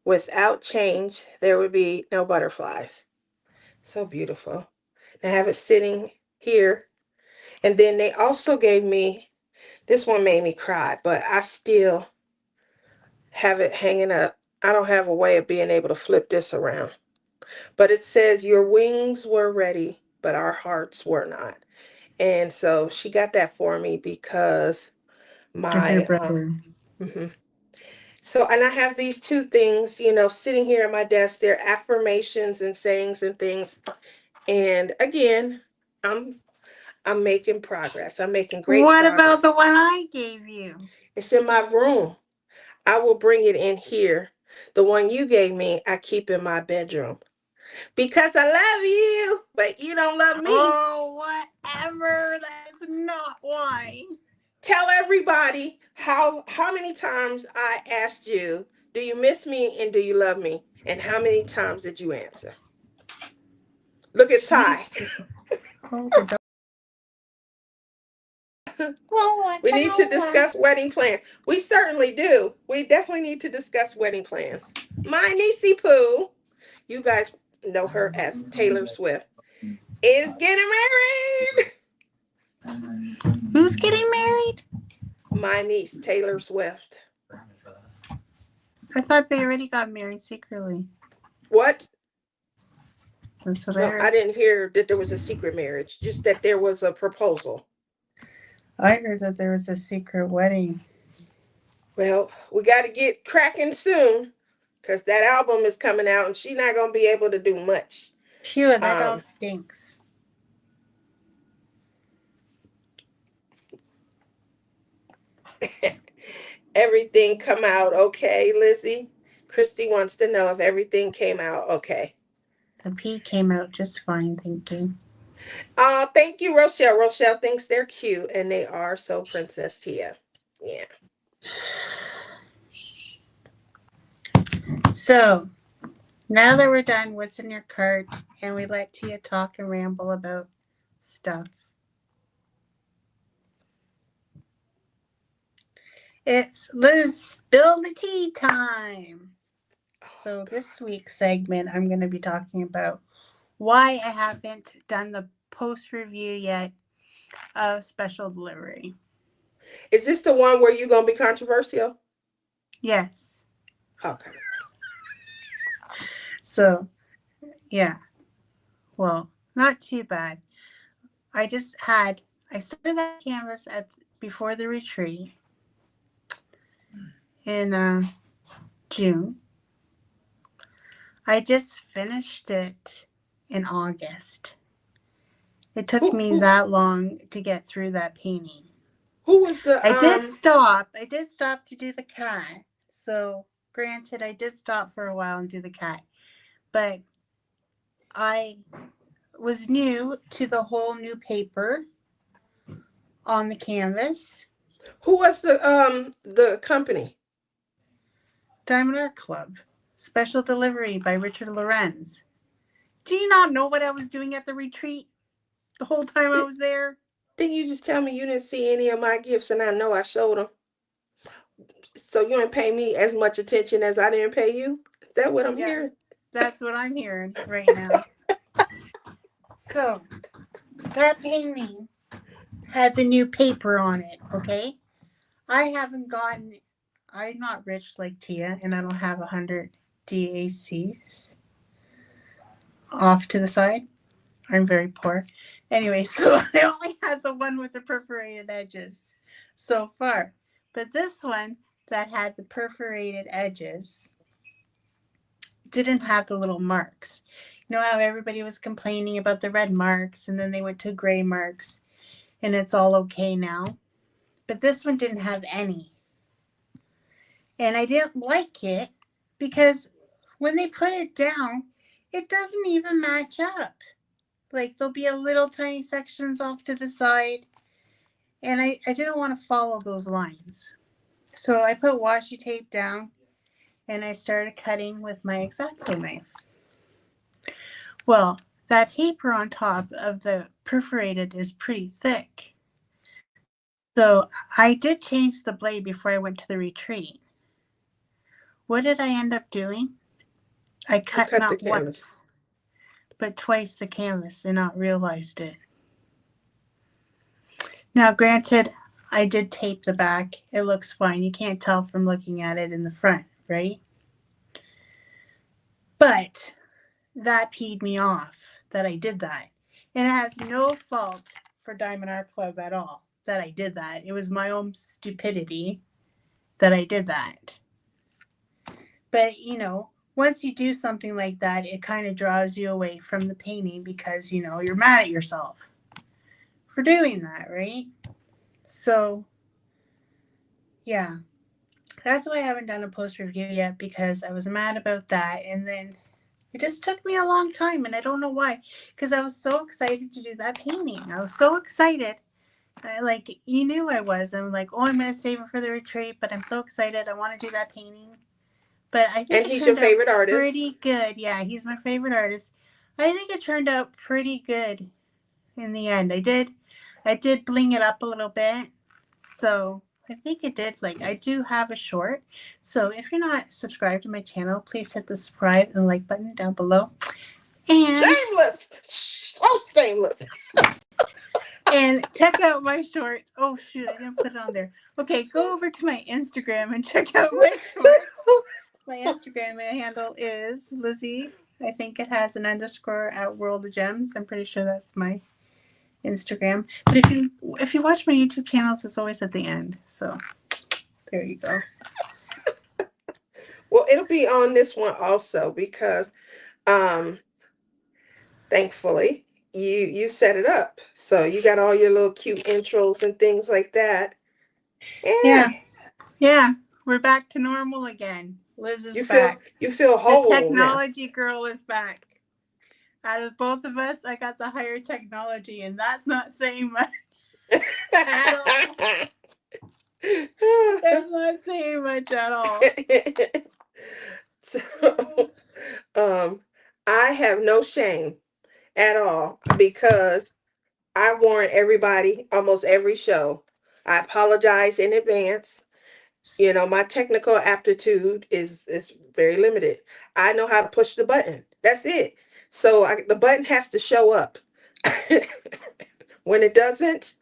without change, there would be no butterflies. So beautiful. I have it sitting here. And then they also gave me, this one made me cry, but I still have it hanging up. I don't have a way of being able to flip this around. But it says, your wings were ready, but our hearts were not. And so she got that for me because Of your my brother. mhm. So, and I have these two things, sitting here at my desk. They're affirmations and sayings and things. And again, I'm I'm making progress. I'm making great What about the progress. one I gave you? It's in my room. I will bring it in here. The one you gave me, I keep in my bedroom because I love you, but you don't love me. Oh, whatever. That is not why. Tell everybody how many times I asked you Do you miss me and do you love me? And how many times did you answer? Look at Ty. Oh, the dog. We need to discuss wedding plans. We certainly do. We definitely need to discuss wedding plans. My niecey Pooh, you guys know her as Taylor Swift, is getting married. Who's getting married? My niece, Taylor Swift. I thought they already got married secretly. What? That's what No, I heard. I didn't hear that there was a secret marriage, just that there was a proposal. I heard that there was a secret wedding. Well, we got to get cracking soon because that album is coming out and she's not going to be able to do much. Phew, that dog stinks. Everything come out okay, Lizzie? Christy wants to know if everything came out okay. The pee came out just fine, thank you. Thank you, Rochelle. Rochelle thinks they're cute and they are, so Princess Tia. Yeah. So, now that we're done, what's in your cart, and we let Tia talk and ramble about stuff. It's Liz Spill the Tea time. So this week's segment, I'm going to be talking about why I haven't done the post review yet of Special Delivery. Is this the one where you're going to be controversial? Yes. Okay. So, yeah. Well, not too bad. I started that canvas before the retreat in June. I just finished it in August. It took me that long to get through that painting. Who was the I did stop to do the cat. So granted, I did stop for a while and do the cat. But I was new to the whole new paper on the canvas. Who was the company? Diamond Art Club. Special Delivery by Richard Lorenz. Do you not know what I was doing at the retreat the whole time I was there? Didn't you just tell me you didn't see any of my gifts and I know I showed them? So you didn't pay me as much attention as I didn't pay you? Is that what I'm hearing? That's what I'm hearing right now. So, that painting had the new paper on it, okay? I'm not rich like Tia, and I don't have 100 DACs off to the side. I'm very poor. Anyway, so I only had the one with the perforated edges so far. But this one that had the perforated edges didn't have the little marks. You know how everybody was complaining about the red marks and then they went to gray marks and it's all okay now? But this one didn't have any. And I didn't like it because when they put it down, it doesn't even match up. Like there'll be a little tiny sections off to the side. And I didn't want to follow those lines. So I put washi tape down and I started cutting with my X-Acto knife. Well, that paper on top of the perforated is pretty thick. So I did change the blade before I went to the retreat. What did I end up doing? I cut not once, but twice the canvas and not realized it. Now, granted, I did tape the back. It looks fine. You can't tell from looking at it in the front, right? But that peed me off that I did that. And it has no fault for Diamond Art Club at all that I did that. It was my own stupidity that I did that. But, you know, once you do something like that, it kind of draws you away from the painting because, you know, you're mad at yourself for doing that, right? So, yeah. That's why I haven't done a post review yet, because I was mad about that. And then it just took me a long time, and I don't know why, because I was so excited to do that painting. I was so excited. You knew I was. I'm like, oh, I'm going to save it for the retreat, but I'm so excited. I want to do that painting. But I think And it he's your turned out favorite artist. pretty good. Yeah, he's my favorite artist. I think it turned out pretty good in the end. I did bling it up a little bit. So I think it did. Like, I do have a short. So if you're not subscribed to my channel, please hit the subscribe and like button down below. And Shameless. So shameless. and check out my shorts. Oh shoot, I didn't put it on there. Okay, go over to my Instagram and check out my shorts. My Instagram handle is Lizzie. I think it has an underscore at World of Gems. I'm pretty sure that's my Instagram. But if you watch my YouTube channels, it's always at the end. So there you go. Well, it'll be on this one also because thankfully you set it up. So you got all your little cute intros and things like that. Yeah. We're back to normal again. Liz is back. You feel The whole now. technology girl is back. Out of both of us, I got the higher technology, and that's not saying much at all. That's not saying much at all. So, I have no shame at all because I warn everybody almost every show. I apologize in advance. You know, my technical aptitude is very limited. I know how to push the button. That's it. So the button has to show up. When it doesn't,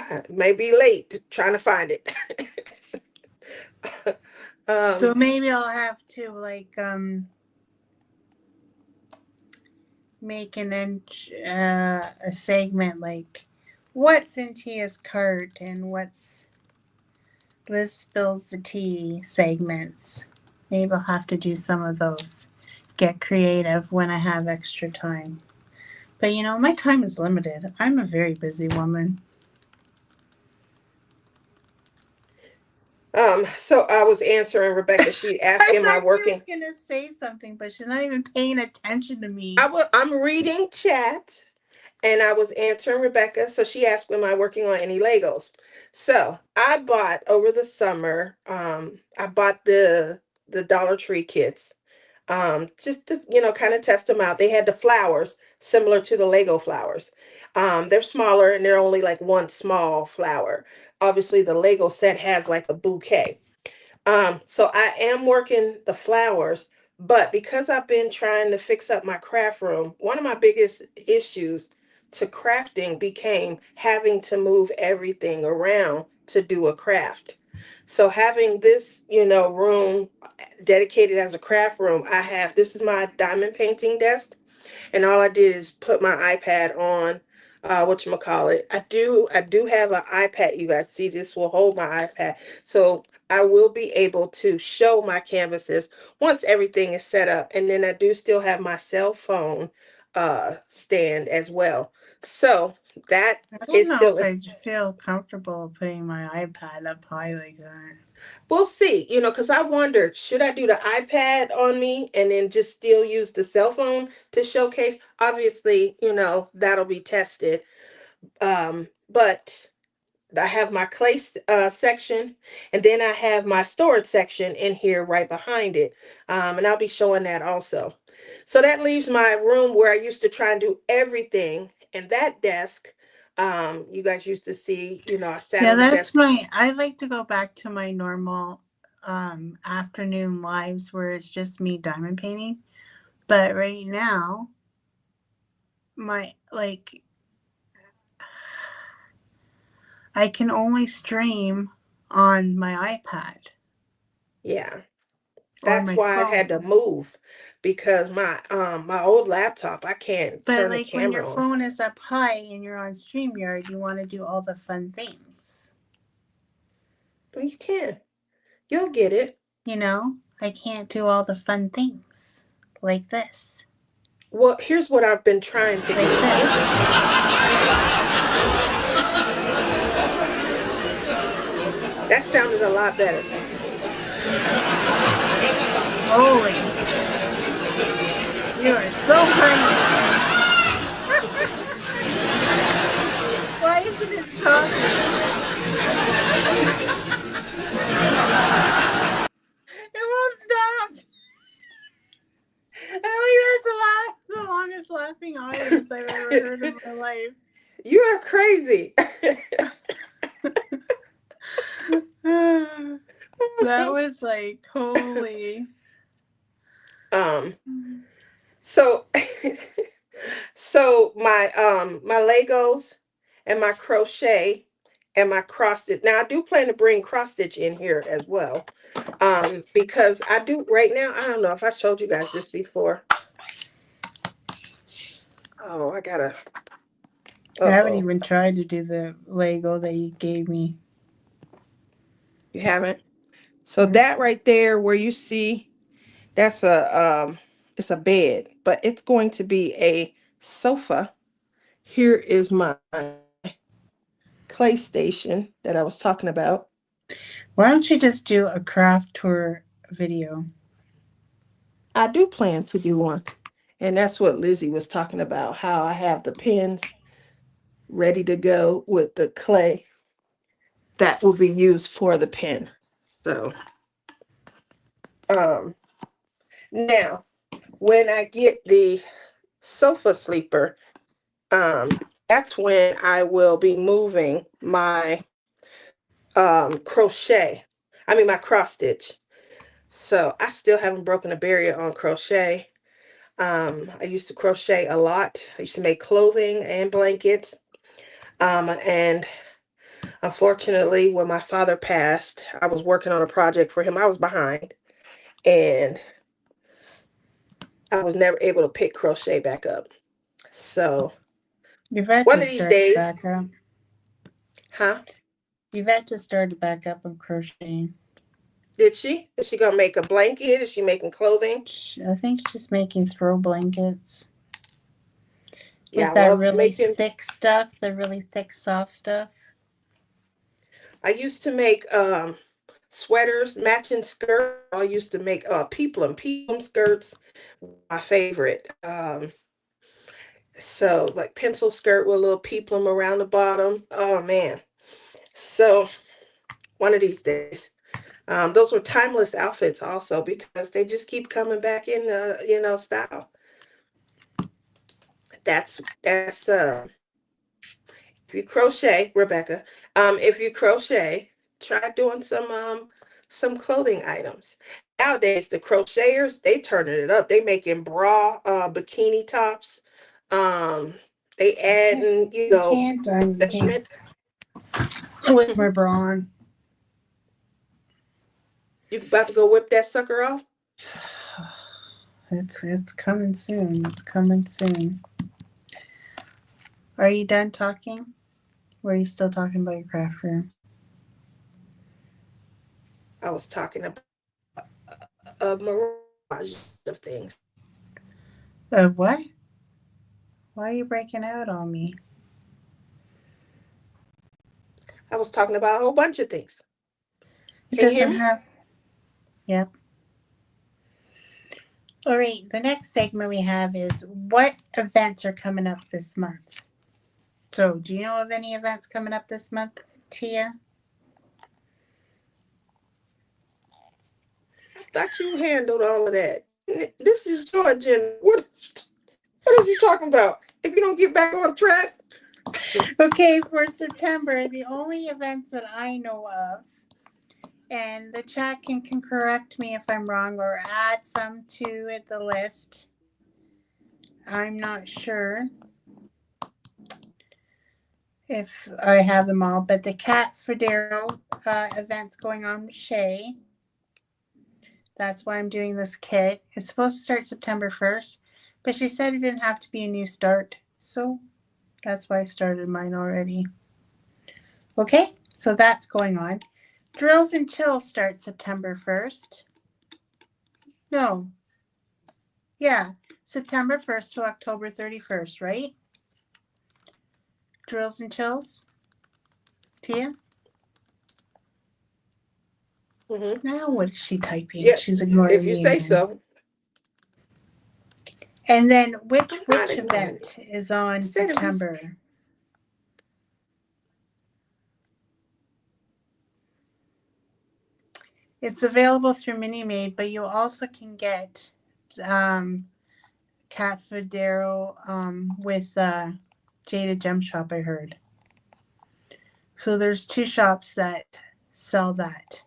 it may be late trying to find it. So maybe I'll have to make a segment like what's in Tia's cart and what's Liz spills the tea segments. Maybe I'll have to do some of those. Get creative when I have extra time. But you know, my time is limited. I'm a very busy woman. So I was answering Rebecca. She asked, "Am I working?" I was gonna say something, but she's not even paying attention to me. I'm reading chat, and I was answering Rebecca. So she asked, "Am I working on any Legos?" So I bought over the summer. I bought the Dollar Tree kits. Just to, kind of test them out. They had the flowers similar to the Lego flowers. They're smaller and they're only like one small flower. Obviously, the Lego set has like a bouquet. So I am working the flowers, but because I've been trying to fix up my craft room, one of my biggest issues to crafting became having to move everything around to do a craft. So having this, room dedicated as a craft room, this is my diamond painting desk, and all I did is put my iPad on, whatchamacallit. I do have an iPad, you guys see this will hold my iPad. So I will be able to show my canvases once everything is set up. And then I do still have my cell phone stand as well. So that I don't is know still. if I feel comfortable putting my iPad up high like that. We'll see, because I wondered, should I do the iPad on me and then just still use the cell phone to showcase? Obviously, that'll be tested. But I have my clay section, and then I have my storage section in here right behind it. And I'll be showing that also. So that leaves my room where I used to try and do everything. And that desk, you guys used to see, I sat on the desk. I like to go back to my normal afternoon lives where it's just me diamond painting. But right now, I can only stream on my iPad. Yeah. That's why I had to move, because my old laptop, I can't turn the camera on. But when your phone is up high and you're on StreamYard, you want to do all the fun things. Well, you can. You'll get it. I can't do all the fun things like this. Well, here's what I've been trying to do. That sounded a lot better. Holy. You are so funny. Why isn't it stopping? It won't stop. heard in my life. You are crazy. That was like holy. um so so my Legos and my crochet and my cross stitch. Now I do plan to bring cross stitch in here as well. Because I do right now, I don't know if I showed you guys this before. Oh, I gotta. I haven't Uh-oh. even tried to do the Lego that you gave me. You haven't? So Nope. that right there where you see that's it's a bed, but it's going to be a sofa. Here is my clay station that I was talking about. Why don't you just do a craft tour video? I do plan to do one. And that's what Lizzie was talking about, how I have the pins ready to go with the clay that will be used for the pen. So now when I get the sofa sleeper, that's when I will be moving my my cross stitch. So I still haven't broken a barrier on crochet. I used to crochet a lot. I used to make clothing and blankets. And unfortunately, when my father passed, I was working on a project for him. I was behind, and I was never able to pick crochet back up. So Yvette one of just these started days, back up. huh? Yvette just started back up on crocheting. Did she? Is she gonna make a blanket? Is she making clothing? I think she's making throw blankets Yeah, with I that love really making. thick stuff, the really thick, soft stuff. I used to make sweaters, matching skirts. I used to make peplum skirts. My favorite. So like pencil skirt with a little peplum around the bottom. Oh man. So one of these days. Those were timeless outfits also because they just keep coming back in style. That's if you crochet, Rebecca, if you crochet, try doing some clothing items. Nowadays, the crocheters, they turning it up. They making bra, bikini tops. Um, they adding, I can't. I can't measurements. with my bra on. You about to go whip that sucker off? It's coming soon. It's coming soon. Are you done talking? Or are you still talking about your craft room? I was talking about a mirage of things. What? Why are you breaking out on me? I was talking about a whole bunch of things. It Can you hear doesn't me? have. Yep. All right. The next segment we have is what events are coming up this month. So, do you know of any events coming up this month, Tia? I thought you handled all of that. This is your agenda. What is you talking about? If you don't get back on track, Okay, for September, the only events that I know of, and the chat can correct me if I'm wrong or add some to the list. I'm not sure if I have them all, but the Cat Federo event's going on with Shay. That's why I'm doing this kit. It's supposed to start September 1st, but she said it didn't have to be a new start, so that's why I started mine already. Okay, so that's going on. Drills and Chills starts September 1st. No. Yeah, September 1st to October 31st, right? Drills and Chills. Tia? Now what is she typing? yeah, She's ignoring if you me say again. so. And then which I'm not ignoring event is on Said it was- September? It's available through Mini-Made, but you also can get Cat Federo with Jada Gem Shop, I heard. So there's 2 shops that sell that.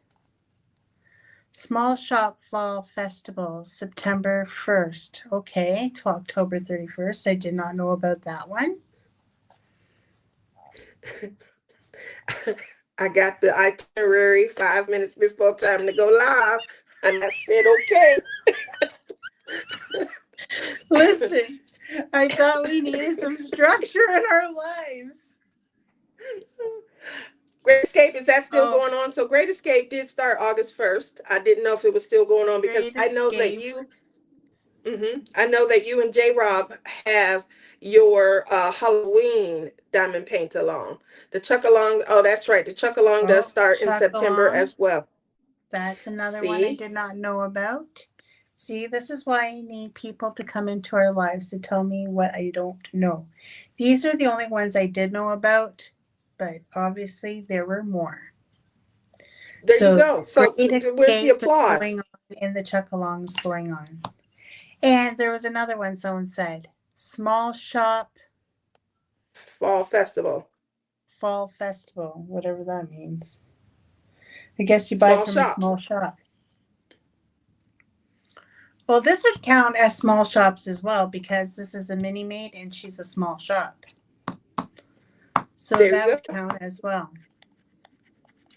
Small Shop Fall Festival, September 1st. Okay, to October 31st. I did not know about that one. I got the itinerary 5 minutes before time to go live, and I said, okay. Listen, I thought we needed some structure in our lives. Great Escape, is that still Oh. going on? So Great Escape did start August 1st. I didn't know if it was still going on because Great I know that Escape. you, I know that you and J Rob have your Halloween diamond paint along. The Chuck Along, oh, that's right. The Chuck Along does start in Chuck September Along. as well. That's another one I See? did not know about. See, this is why I need people to come into our lives to tell me what I don't know. These are the only ones I did know about, but obviously there were more. There you go. So Great where's the Escape is applause? going on, and the Chuck Along's going on. And there was another one someone said, Small Shop Fall Festival. Fall Festival, whatever that means. I guess you buy Small from shops. a small shop. Well, this would count as small shops as well because this is a mini made and she's a small shop. So There that you would go. count as well.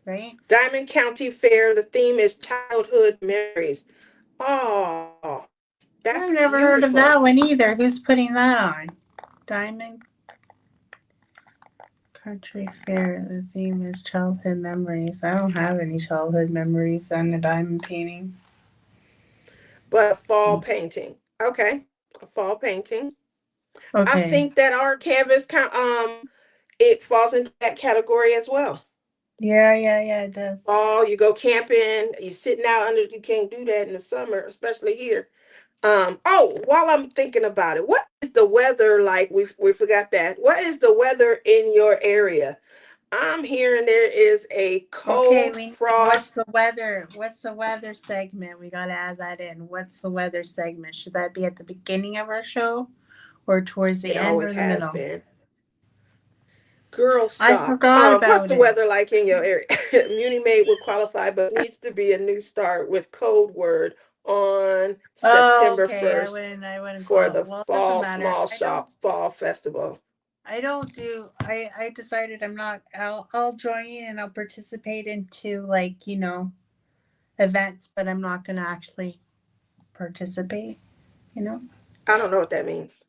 Right? Diamond County Fair. The theme is childhood memories. Oh, that's I've never heard of beautiful. that one either. Who's putting that on? Diamond Country Fair. The theme is childhood memories. I don't have any childhood memories on the diamond painting. But a fall painting. Okay. A fall painting. Okay. I think that our canvas it falls into that category as well. Yeah, it does. Fall, you go camping, you're sitting out under, you can't do that in the summer, especially here. While I'm thinking about it, what is the weather like? We forgot that. What is the weather in your area? I'm hearing there is a cold What's frost. the weather? What's the weather segment? We gotta add that in. What's the weather segment? Should that be at the beginning of our show or towards the It end or always the has middle? been. Girl, I stop. forgot about What's the it. weather like in your area? Muni Maid would qualify, but needs to be a new start with code word on September Okay. 1st I wouldn't for call the it. Well, it doesn't Fall matter. Small Shop Fall Festival. I decided I'm not. I'll join and I'll participate into events, but I'm not gonna actually participate. I don't know what that means.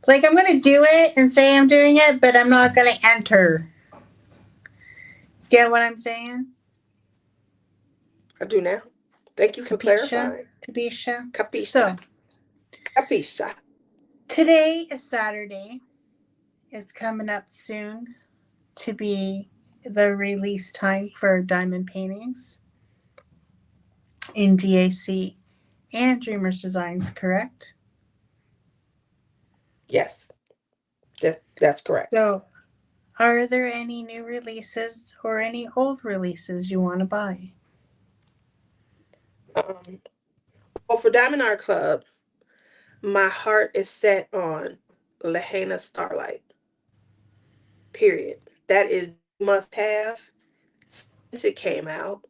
Like I'm gonna do it and say I'm doing it, but I'm not gonna enter. Get what I'm saying? I do now. Thank you for clarifying. Capisha. Capisha. So Capisha. today is Saturday. It's coming up soon to be the release time for diamond paintings in DAC and Dreamers Designs, correct? Yes, that's correct. So, are there any new releases or any old releases you want to buy? Well, for Diamond Art Club, my heart is set on Lahaina Starlight. Period. That is must have since it came out.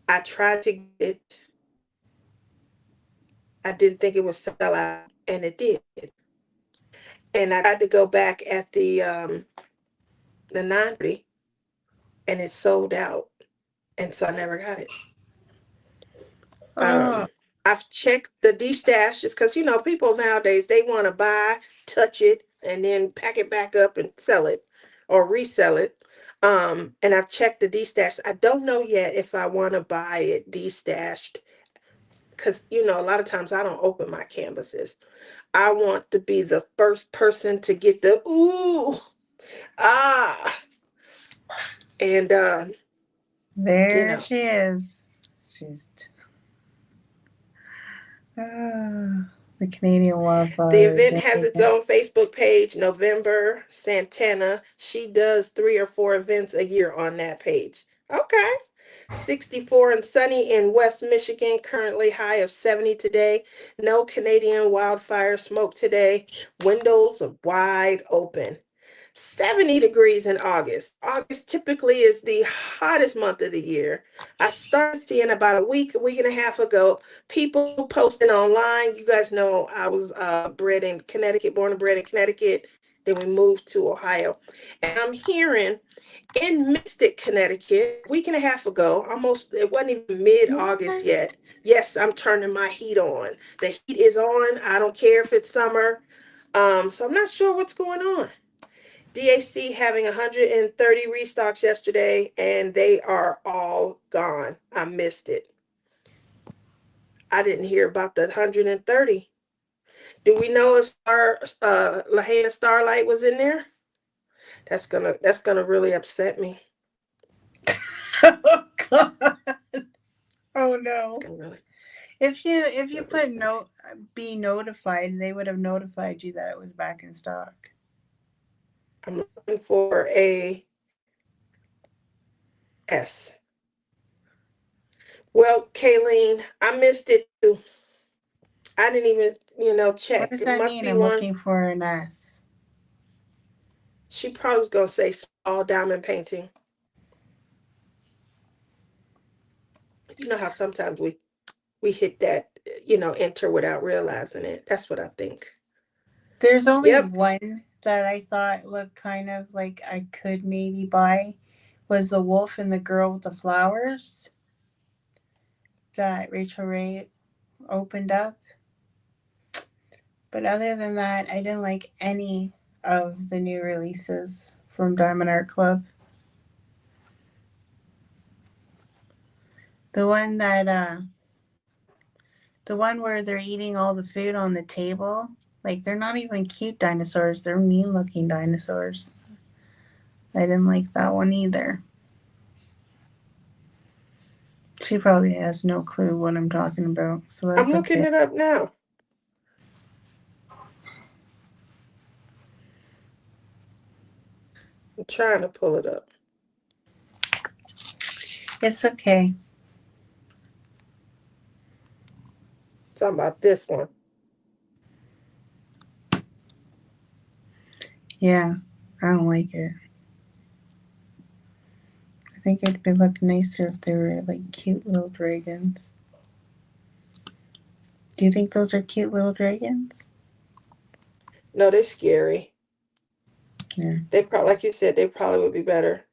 I tried to get it. I didn't think it would sell out, and it did. And I tried to go back at the 930, and it sold out, and so I never got it. I've checked the D-stashes because people nowadays they want to buy, touch it, and then pack it back up and sell it or resell it. And I've checked the D-stash. I don't know yet if I want to buy it D-stashed because a lot of times I don't open my canvases. I want to be the first person to get the ooh, ah, and there she is. She's the Canadian wildfire. The event has its own Facebook page, November Santana. She does 3 or 4 events a year on that page. Okay. 64 and sunny in West Michigan, currently high of 70 today. No Canadian wildfire smoke today. Windows are wide open. 70 degrees in August. August typically is the hottest month of the year. I started seeing about a week and a half ago, people posting online. You guys know I was bred in Connecticut, born and bred in Connecticut. Then we moved to Ohio. And I'm hearing in Mystic, Connecticut, a week and a half ago, almost, it wasn't even mid-August yet. Yes, I'm turning my heat on. The heat is on. I don't care if it's summer. So I'm not sure what's going on. DAC having 130 restocks yesterday, and they are all gone. I missed it. I didn't hear about the 130. Do we know if Lahaina Starlight was in there? That's gonna really upset me. Oh God. Oh no. It's gonna really. If you put upset me. be notified, they would have notified you that it was back in stock. I'm looking for a S. Well, Kayleen, I missed it too. I didn't even, check. What does It that must mean? be I'm looking ones. for an S. She probably was gonna say small diamond painting. You know how sometimes we hit that, enter without realizing it. That's what I think. There's only Yep. one that I thought looked kind of like I could maybe buy, was the wolf and the girl with the flowers that Rachel Ray opened up. But other than that, I didn't like any of the new releases from Diamond Art Club. The one that the one where they're eating all the food on the table, like they're not even cute dinosaurs, they're mean looking dinosaurs. I didn't like that one either. She probably has no clue what I'm talking about, so that's I'm looking okay. it up now. I'm trying to pull it up. It's okay. Talking about this one. Yeah, I don't like it. I think it'd be look nicer if they were like cute little dragons. Do you think those are cute little dragons? No, they're scary. Yeah. They probably, like you said, they probably would be better.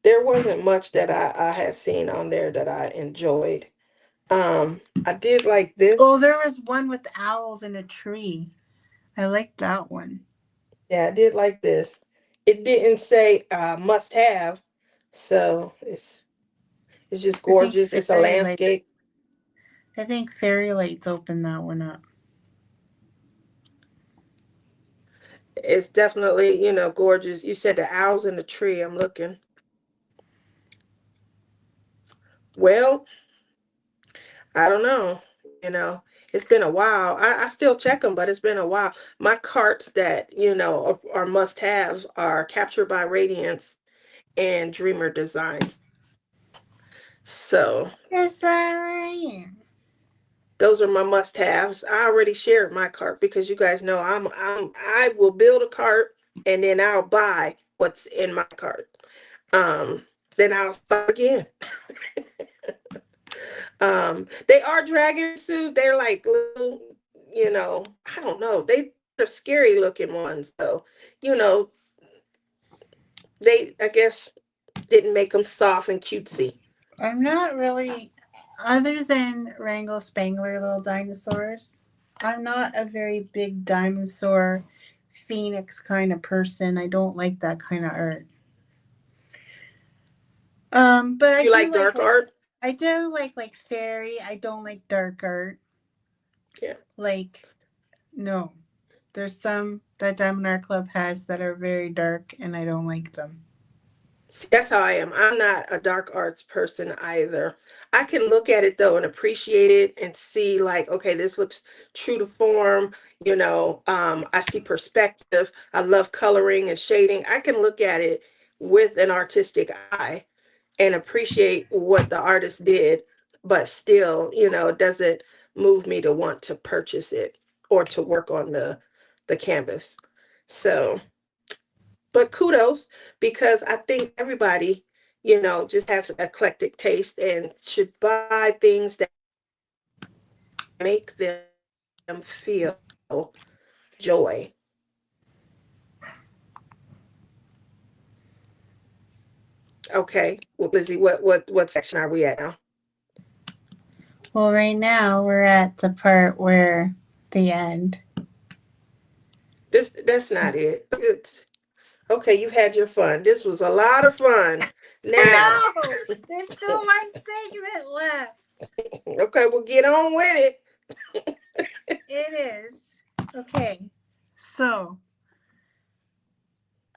There wasn't much that I had seen on there that I enjoyed. I did like Oh, this. there was one with owls in a tree. I liked that one. Yeah, I did like this. It didn't say must have, so it's just I think gorgeous. It's a Fairy Light. landscape. I think Fairy Lights opened that one up. It's definitely, gorgeous. You said the owls in the tree. I'm looking. Well, I don't know. You know, it's been a while. I still check them, but it's been a while. My carts that, are must-haves are Captured by Radiance and Dreamer Designs. So Is that right? those are my must-haves. I already shared my cart because you guys know I will build a cart and then I'll buy what's in my cart. Then I'll start again. They are dragon suit. They're like little, I don't know. They're scary looking ones, though. You know, I guess, didn't make them soft and cutesy. I'm not really, other than Wrangle Spangler little dinosaurs, I'm not a very big dinosaur phoenix kind of person. I don't like that kind of art. But I You do like dark art? I do like fairy. I don't like dark art. Yeah. Like no, there's some that Diamond Art Club has that are very dark, and I don't like them. See, that's how I am. I'm not a dark arts person either. I can look at it though and appreciate it and see like, okay, this looks true to form. I see perspective. I love coloring and shading. I can look at it with an artistic eye. and appreciate what the artist did, but still, it doesn't move me to want to purchase it or to work on the canvas. So, but kudos, because I think everybody, just has an eclectic taste and should buy things that make them feel joy. Okay. Well, Lizzie, what section are we at now? Well, right now we're at the part where the end. That's not it. It's okay. You've had your fun. This was a lot of fun. Now, No, there's still one segment left. okay, we'll get on with it. It is. Okay. So,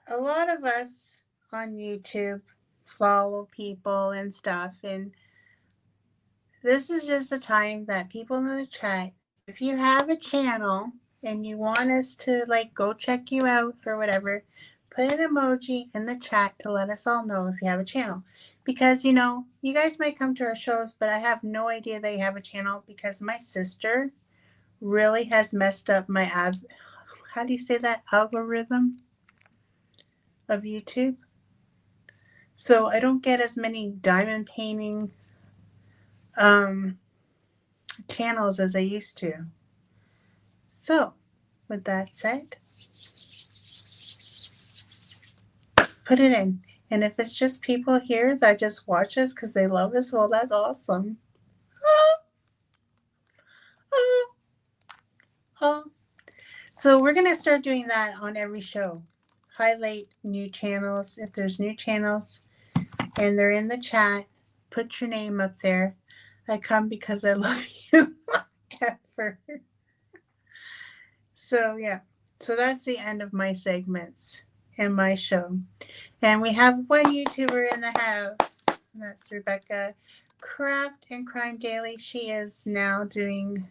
a lot of us on YouTube follow people and stuff, and this is just a time that people in the chat, if you have a channel and you want us to like go check you out or whatever, put an emoji in the chat to let us all know if you have a channel. Because, you guys might come to our shows, but I have no idea that you have a channel because my sister really has messed up my how do you say that, algorithm of YouTube. So I don't get as many diamond painting channels as I used to. So with that said, put it in. And if it's just people here that just watch us because they love us, well, that's awesome. Oh. So we're going to start doing that on every show. Highlight new channels. If there's new channels and they're in the chat, put your name up there. I come because I love you. Ever. So, yeah. So that's the end of my segments and my show. And we have one YouTuber in the house. And that's Rebecca Craft and Crime Daily. She is now doing...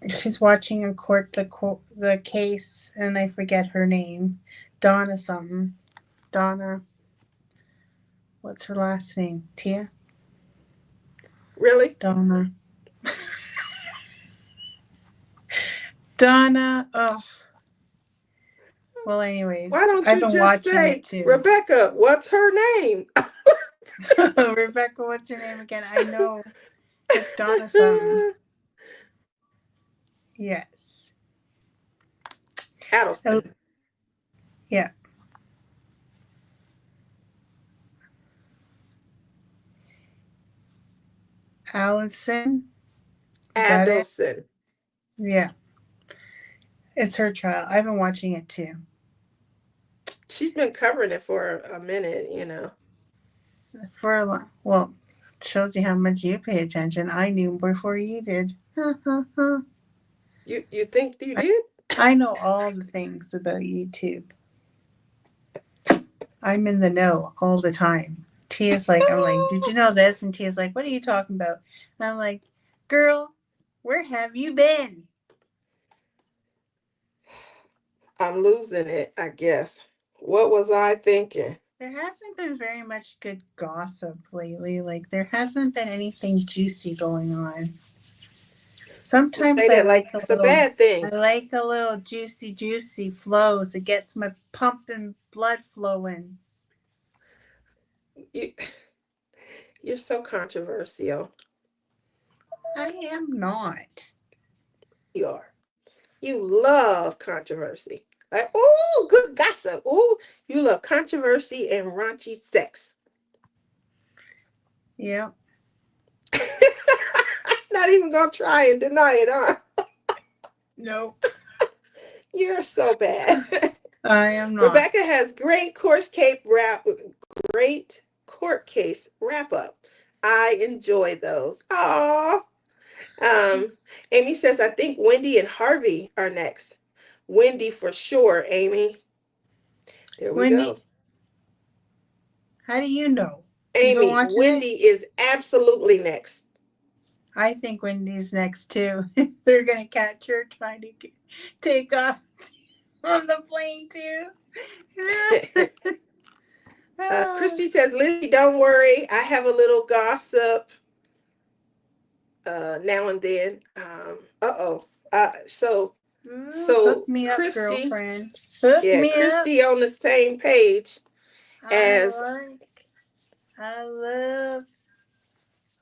She's watching in court the case, and I forget her name. Donna something. Donna. What's her last name? Tia? Really? Donna. Donna. Oh. Well, anyways. Why don't I've you been just watching say, it too. Rebecca, what's her name? Rebecca, what's her name again? I know. It's Donna something. Yes. Addleston. Oh, yeah. Allison. Is that it? Addleston. Yeah. It's her trial. I've been watching it too. She's been covering it for a minute, For a long, well, shows you how much you pay attention. I knew before you did. You think you did? I know all the things about YouTube. I'm in the know all the time. Tia's like, I'm like, did you know this? And Tia's like, what are you talking about? And I'm like, girl, where have you been? I'm losing it, I guess. What was I thinking? There hasn't been very much good gossip lately. Like, there hasn't been anything juicy going on. Sometimes You say I that like it's a bad thing. I like a little juicy flows. It gets my pumping blood flowing. You're so controversial. I am not. You are. You love controversy. Like, oh, good gossip. Oh, you love controversy and raunchy sex. Yeah. Not even gonna try and deny it, huh? Nope. You're so bad. I am not. Rebecca has great court case wrap up. I enjoy those. Aww. Amy says, I think Wendy and Harvey are next. Wendy for sure, Amy. There we Wendy, go. how do you know? Amy, Wendy is absolutely next. I think Wendy's next too. They're gonna catch her trying to take off on the plane too. Christy says, Lizzie, don't worry. I have a little gossip now and then. So Hook me up, Christy, girlfriend. Hook yeah, me up. Christy on the same page as I love.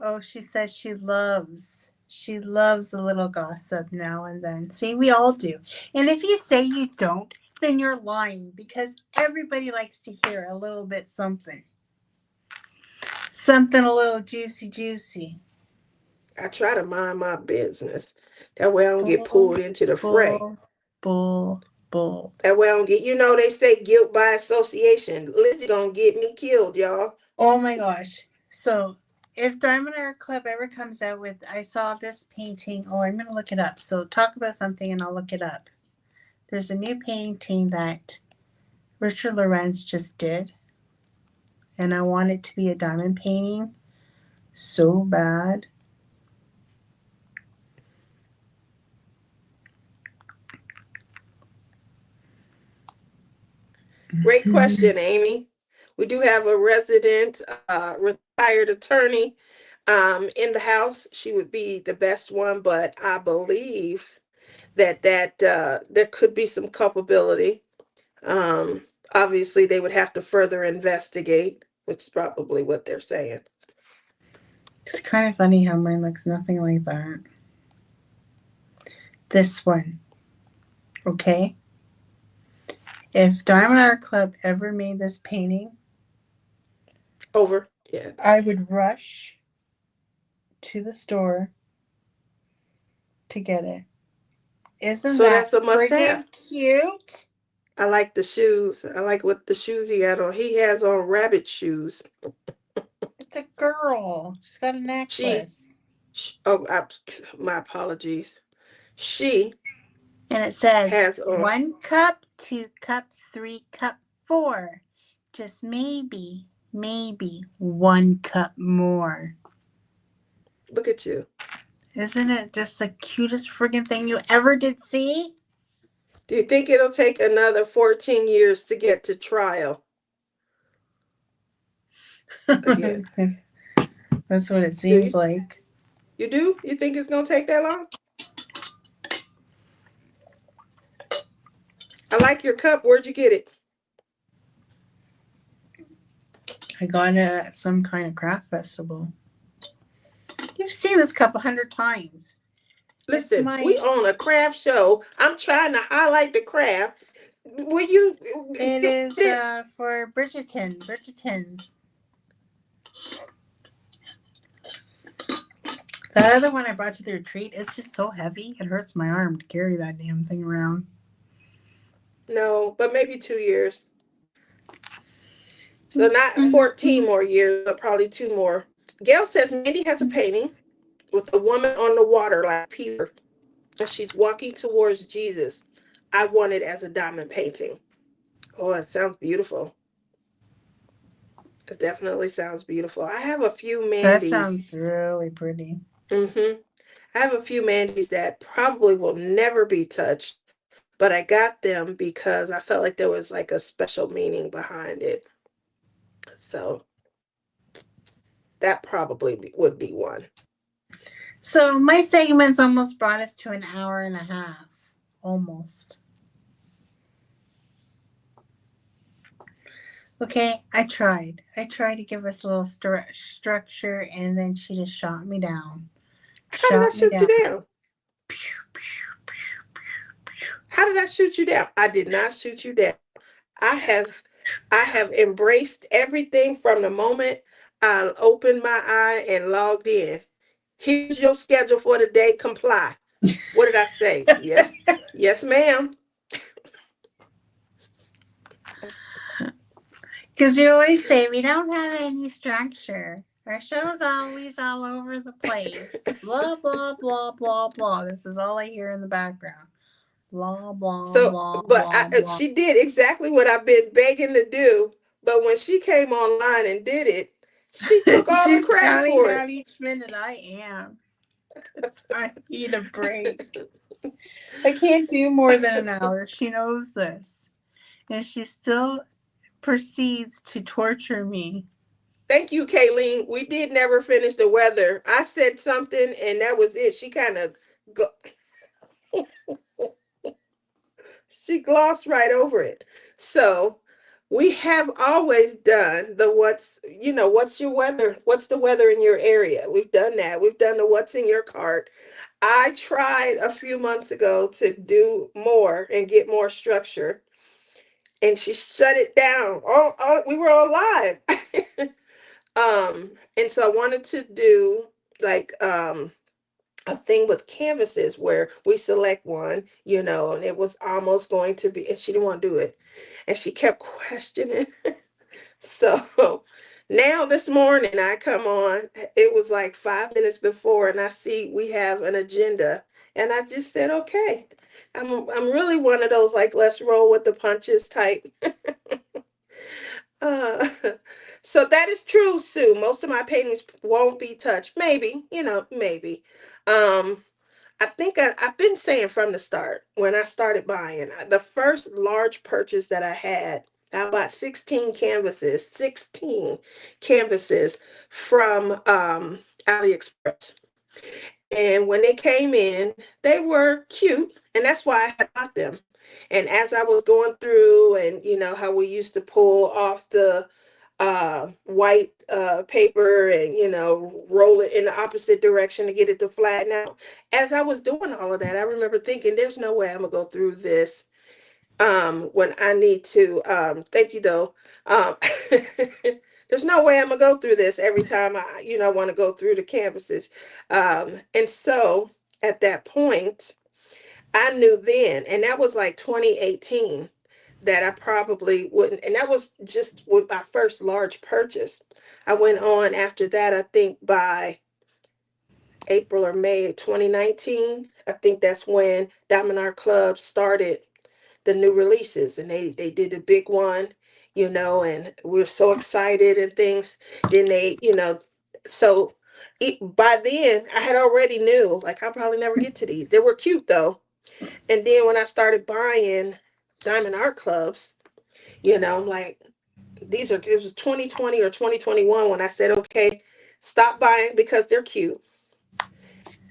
Oh, she says she loves. She loves a little gossip now and then. See, we all do. And if you say you don't, then you're lying because everybody likes to hear a little bit something. Something a little juicy. I try to mind my business. That way I don't get pulled into the fray. Bull. That way I don't get, they say guilt by association. Lizzie gonna get me killed, y'all. Oh my gosh. So if Diamond Art Club ever comes out with, I saw this painting. Oh, I'm going to look it up. So talk about something and I'll look it up. There's a new painting that Richard Lorenz just did. And I want it to be a diamond painting so bad. Great question, Amy. We do have a resident retired attorney in the house. She would be the best one, but I believe that there could be some culpability. Obviously, they would have to further investigate, which is probably what they're saying. It's kind of funny how mine looks nothing like that. This one. Okay? If Diamond Art Club ever made this painting, over, yeah, I would rush to the store to get it. Isn't so that that's a must-have. Cute? I like the shoes. I like what the shoes he had on. He has on rabbit shoes. It's a girl. She's got a necklace. My apologies. She And it says has on 1 cup, 2 cup, 3 cup, 4. Just maybe 1 cup more. Look at you. Isn't it just the cutest friggin' thing you ever did see? Do you think it'll take another 14 years to get to trial? Again. That's what it seems like. You do? You think it's going to take that long? I like your cup. Where'd you get it? I got it at some kind of craft festival. You've seen this cup 100 times. Listen, we own a craft show. I'm trying to highlight the craft. Will you? It is for Bridgerton. That other one I brought to the retreat is just so heavy. It hurts my arm to carry that damn thing around. No, but maybe 2 years. So not 14 more years, but probably 2 more. Gail says Mandy has a painting with a woman on the water like Peter, and she's walking towards Jesus. I want it as a diamond painting. Oh, it sounds beautiful. It definitely sounds beautiful. I have a few Mandys. That sounds really pretty. I have a few Mandys that probably will never be touched, but I got them because I felt like there was like a special meaning behind it. So that probably would be one. So my segments almost brought us to an hour and a half. Almost. Okay, I tried. to give us a little structure, and then she just shot me down. How did I shoot you down? How did I shoot you down? I did not shoot you down. I have embraced everything from the moment I opened my eye and logged in. Here's your schedule for the day. Comply. What did I say? Yes. Yes, ma'am. Because you always say we don't have any structure. Our show's always all over the place. Blah, blah, blah, blah, blah. This is all I hear in the background. Blah, blah, blah, blah. She did exactly what I've been begging to do. But when she came online and did it, she took all the credit for it. She's counting down each minute. I am. I need a break. I can't do more than an hour. She knows this. And she's still proceeds to torture me. Thank you, Kayleen. We did never finish the weather. I said something and that was it. She kind of she glossed right over it. So we have always done the what's your weather? What's the weather in your area? We've done that. We've done the what's in your cart. I tried a few months ago to do more and get more structure, and she shut it down. Oh, we were all live. And so I wanted to do like a thing with canvases where we select one, and it was almost going to be, and she didn't want to do it. And she kept questioning. So now this morning I come on, it was like 5 minutes before, and I see we have an agenda. And I just said, okay. I'm really one of those like let's roll with the punches type. Uh, so that is true, Sue. Most of my paintings won't be touched. Maybe, maybe. Um, I think I've been saying from the start when I started buying, the first large purchase that I bought 16 canvases from AliExpress. And when they came in, they were cute, and that's why I had bought them. And as I was going through, and how we used to pull off the white paper and roll it in the opposite direction to get it to flatten out. As I was doing all of that, I remember thinking, "There's no way I'm gonna go through this when I need to." Thank you, though. There's no way I'm gonna go through this every time I want to go through the canvases. And so at that point, I knew then, and that was like 2018, that I probably wouldn't. And that was just with my first large purchase. I went on after that, I think by April or May of 2019. I think that's when Diamond Art Club started the new releases, and they did the big one, and we were so excited and things. Then so by then I had already knew like I'll probably never get to these. They were cute though. And then when I started buying Diamond Art Clubs, I'm like, it was 2020 or 2021 when I said, okay, stop buying because they're cute.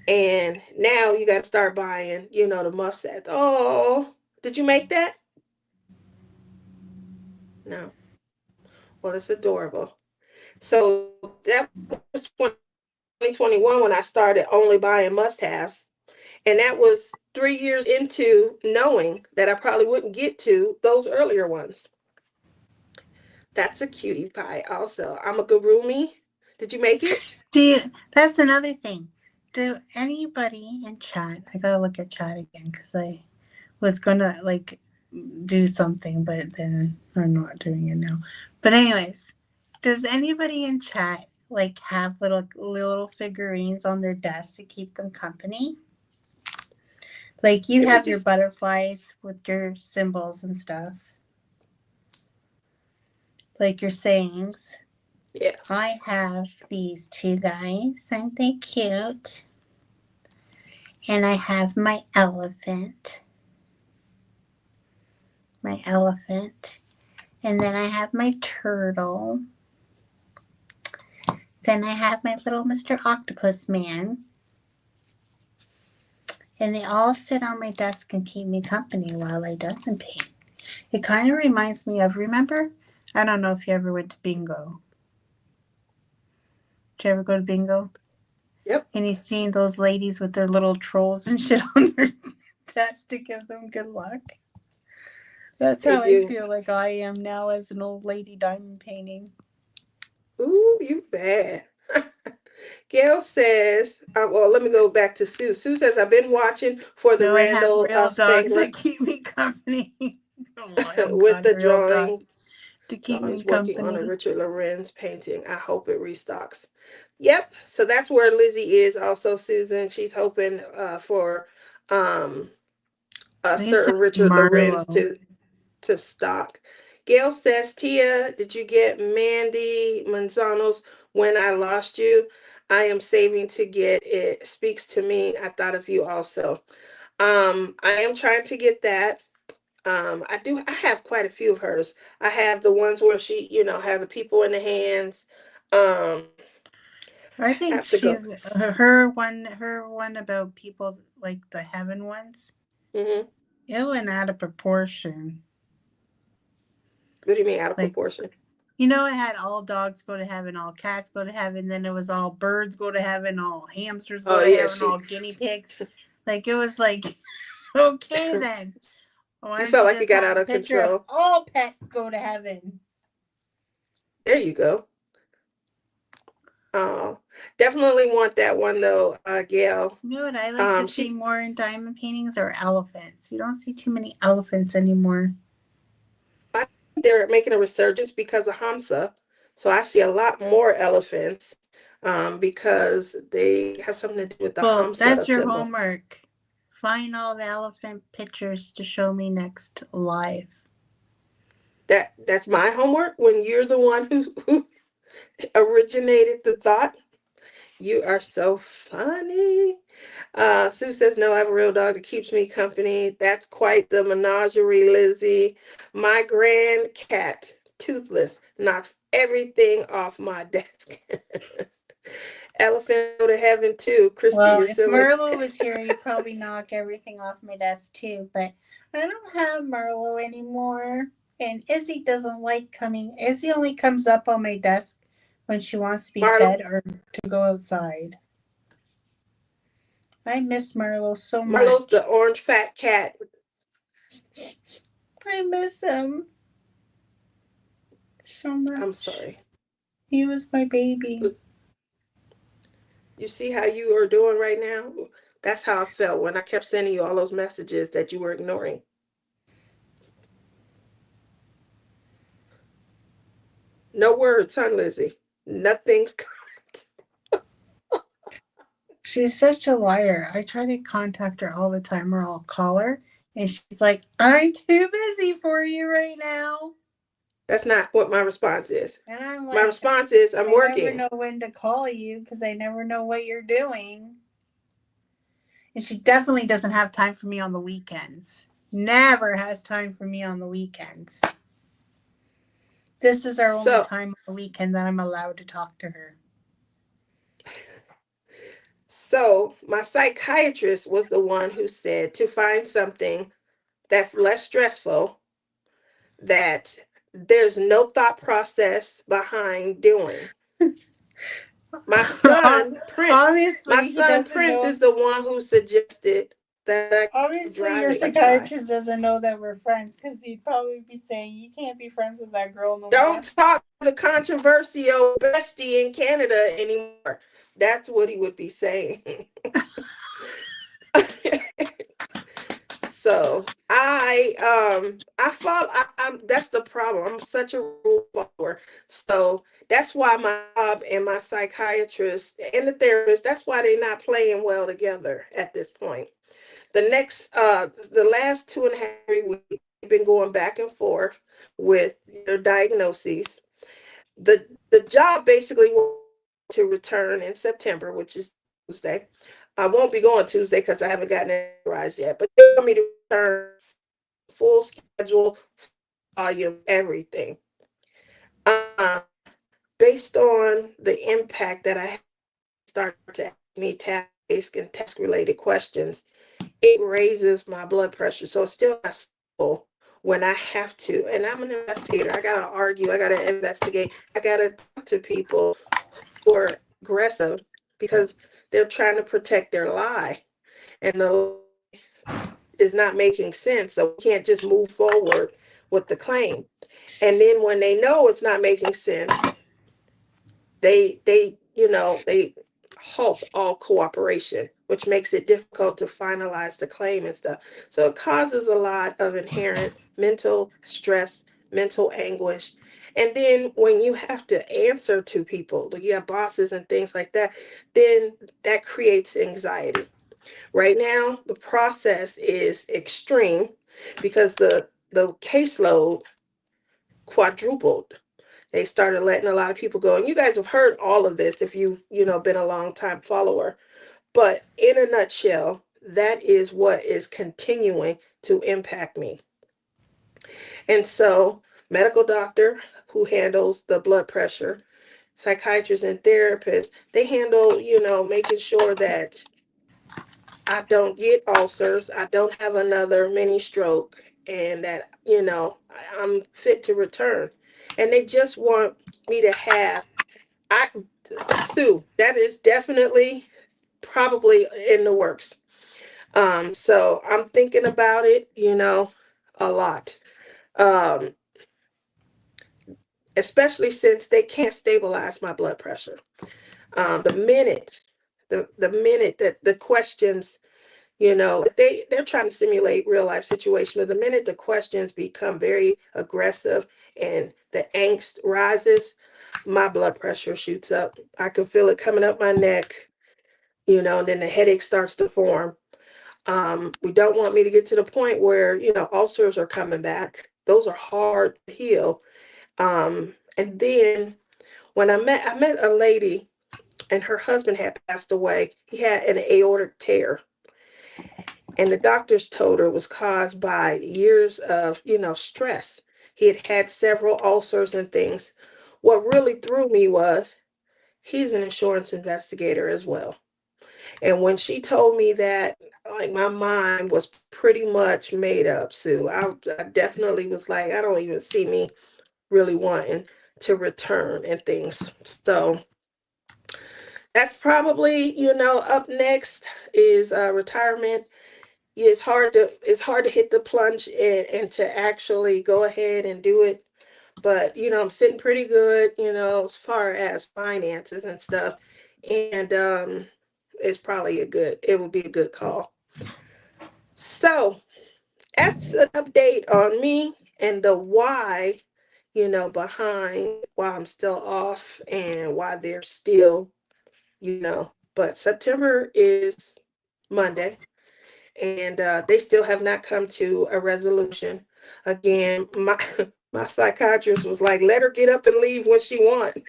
And now you got to start buying, the muff sets. Oh, did you make that? No. Well, it's adorable. So that was 2021 when I started only buying must-haves. And that was 3 years into knowing that I probably wouldn't get to those earlier ones. That's a cutie pie also. I'm a gurumi. Did you make it? That's another thing. Do anybody in chat, I gotta look at chat again because I was gonna like do something, but then I'm not doing it now. But anyways, does anybody in chat like have little figurines on their desk to keep them company? Like you have your butterflies with your symbols and stuff. Like your sayings. Yeah. I have these two guys. Aren't they cute? And I have my elephant. And then I have my turtle. Then I have my little Mr. Octopus Man. And they all sit on my desk and keep me company while I diamond paint. It kind of reminds me of, remember? I don't know if you ever went to bingo. Did you ever go to bingo? Yep. And you seen those ladies with their little trolls and shit on their desk to give them good luck. That's how I feel like I am now as an old lady diamond painting. Ooh, you bad. Gail says, well, let me go back to Sue. Sue says, I've been watching for the Randall dogs to keep me company. With the drawing. To keep me working company. on a Richard Lorenz painting. I hope it restocks. Yep. So that's where Lizzie is also, Susan. She's hoping for a certain Richard Lorenz to stock. Gail says, Tia, did you get Mandy Manzano's When I Lost You? I am saving to get it. Speaks to me. I thought of you also. I am trying to get that. I have quite a few of hers. I have the ones where she, have the people in the hands. Um, I I think have to she go. her one about people like the heaven ones. Hmm. It went out of proportion. What do you mean out of Like proportion? it had all dogs go to heaven, all cats go to heaven, then it was all birds go to heaven, all hamsters go Oh to yeah, heaven, she. all guinea pigs. Like it was like, okay then. Why You don't felt you like it just got have out a of picture of control. all pets go to heaven? There you go. Oh, definitely want that one though, Gail. You know what I like to see She more in diamond paintings are elephants. You don't see too many elephants anymore. I think they're making a resurgence because of Hamsa. So I see a lot more elephants because they have something to do with the Well, Hamsa that's your symbol. homework. Find all the elephant pictures to show me next live. That's my homework when you're the one who originated the thought. You are so funny. Sue says, no, I have a real dog that keeps me company. That's quite the menagerie, Lizzie. My grand cat, Toothless, knocks everything off my desk. Elephant go to heaven too. Christy, Well, you're if silly. Merlot was here, he'd probably knock everything off my desk too. But I don't have Merlot anymore. And Izzy doesn't like coming. Izzy only comes up on my desk when she wants to be Marlo, fed or to go outside. I miss Merlot so Marlo's much. the orange fat cat. I miss him so I'm much. sorry. He was my baby. You see how you are doing right now? That's how I felt when I kept sending you all those messages that you were ignoring. No words, huh, Lizzie? Nothing's. She's such a liar. I try to contact her all the time or I'll call her. And she's like, I'm too busy for you right now. That's not what my response is. And I'm My like, response is I'm I never working. know when to call you because I never know what you're doing. And she definitely doesn't have time for me on the weekends. Never has time for me on the weekends. This is our only So, time on the weekend that I'm allowed to talk to her. so my psychiatrist was the one who said to find something that's less stressful, that there's no thought process behind doing. My son Prince, my Obviously, he son doesn't Prince know. is the one who suggested that I keep Obviously, your driving and try. psychiatrist doesn't know that we're friends because he'd probably be saying, you can't be friends with that girl no more. Don't talk to the controversial bestie in Canada anymore. That's what he would be saying. So I follow. I'm that's the problem. I'm such a rule follower. So that's why my job and my psychiatrist and the therapist, that's why they're not playing well together at this point. The last 2.5 weeks, we've been going back and forth with their diagnoses. The job basically wants to return in September, which is Tuesday. I won't be going Tuesday because I haven't gotten it authorized yet, but they want me to return full schedule, volume, everything. Uh, Based on the impact that I start to ask me task and task related questions, it raises my blood pressure. So it's still not stable when I have to. And I'm an investigator. I gotta argue. I gotta investigate. I gotta talk to people who are aggressive because they're trying to protect their lie, and the is not making sense. So we can't just move forward with the claim. And then when they know it's not making sense, they halt all cooperation, which makes it difficult to finalize the claim and stuff. So it causes a lot of inherent mental stress, mental anguish. And then when you have to answer to people, like you have bosses and things like that, then that creates anxiety. Right now, the process is extreme because the caseload quadrupled. They started letting a lot of people go. And you guys have heard all of this if you've, been a long time follower. But in a nutshell, that is what is continuing to impact me. And so, medical doctor who handles the blood pressure, psychiatrists and therapists, they handle, making sure that I don't get ulcers, I don't have another mini stroke, and that, I'm fit to return. And they just want me to have, I, Sue, that is definitely probably in the works. So I'm thinking about it, a lot. Um, Especially since they can't stabilize my blood pressure. The minute, the minute that the questions, they're trying to simulate real life situation. The minute the questions become very aggressive and the angst rises, my blood pressure shoots up. I can feel it coming up my neck, and then the headache starts to form. We don't want me to get to the point where, ulcers are coming back. Those are hard to heal. And then when I met a lady and her husband had passed away. He had an aortic tear. And the doctors told her it was caused by years of, stress. He had had several ulcers and things. What really threw me was he's an insurance investigator as well. And when she told me that, like, my mind was pretty much made up, Sue. I definitely was like, I don't even see me really wanting to return and things. So that's probably, up next is retirement. Yeah, it's hard to hit the plunge and to actually go ahead and do it. But I'm sitting pretty good, as far as finances and stuff. And it would be a good call. So that's an update on me and the why, behind why I'm still off and why they're still, but September is Monday, and they still have not come to a resolution. Again, my my psychiatrist was like, let her get up and leave when she wants.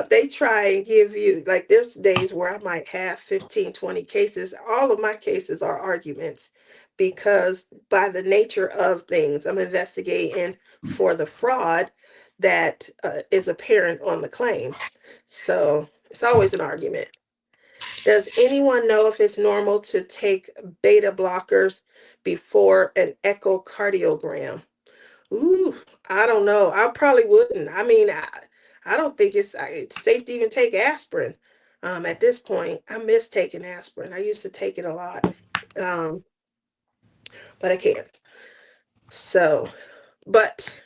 They try and give you, like, there's days where I might have 15, 20 cases. All of my cases are arguments because by the nature of things, I'm investigating for the fraud that is apparent on the claim. So it's always an argument. Does anyone know if it's normal to take beta blockers before an echocardiogram? Ooh, I don't know. I probably wouldn't. I mean, I don't think it's safe to even take aspirin. At this point, I miss taking aspirin. I used to take it a lot, um, but I can't. So, but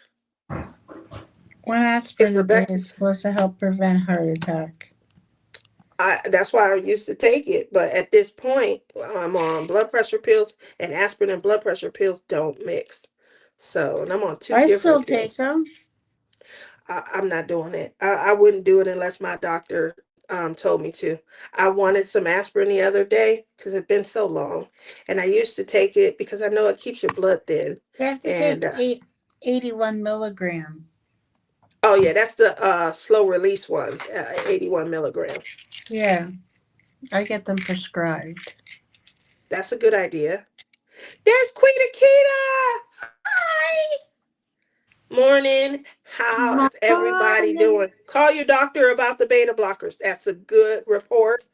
One if aspirin a day Rebecca, is supposed to help prevent heart attack. that's why I used to take it. But at this point, I'm on blood pressure pills, and aspirin and blood pressure pills don't mix. So, and I'm on two I still different take pills. them. I'm not doing it. I wouldn't do it unless my doctor told me to. I wanted some aspirin the other day because it's been so long. And I used to take it because I know it keeps your blood thin. You have to And take 81 milligram. oh, yeah, that's the slow release ones, 81 milligram. Yeah, I get them prescribed. That's a good idea. There's Queen Akita. Hi. Morning. How is everybody Morning. doing? Call your doctor about the beta blockers. That's a good report.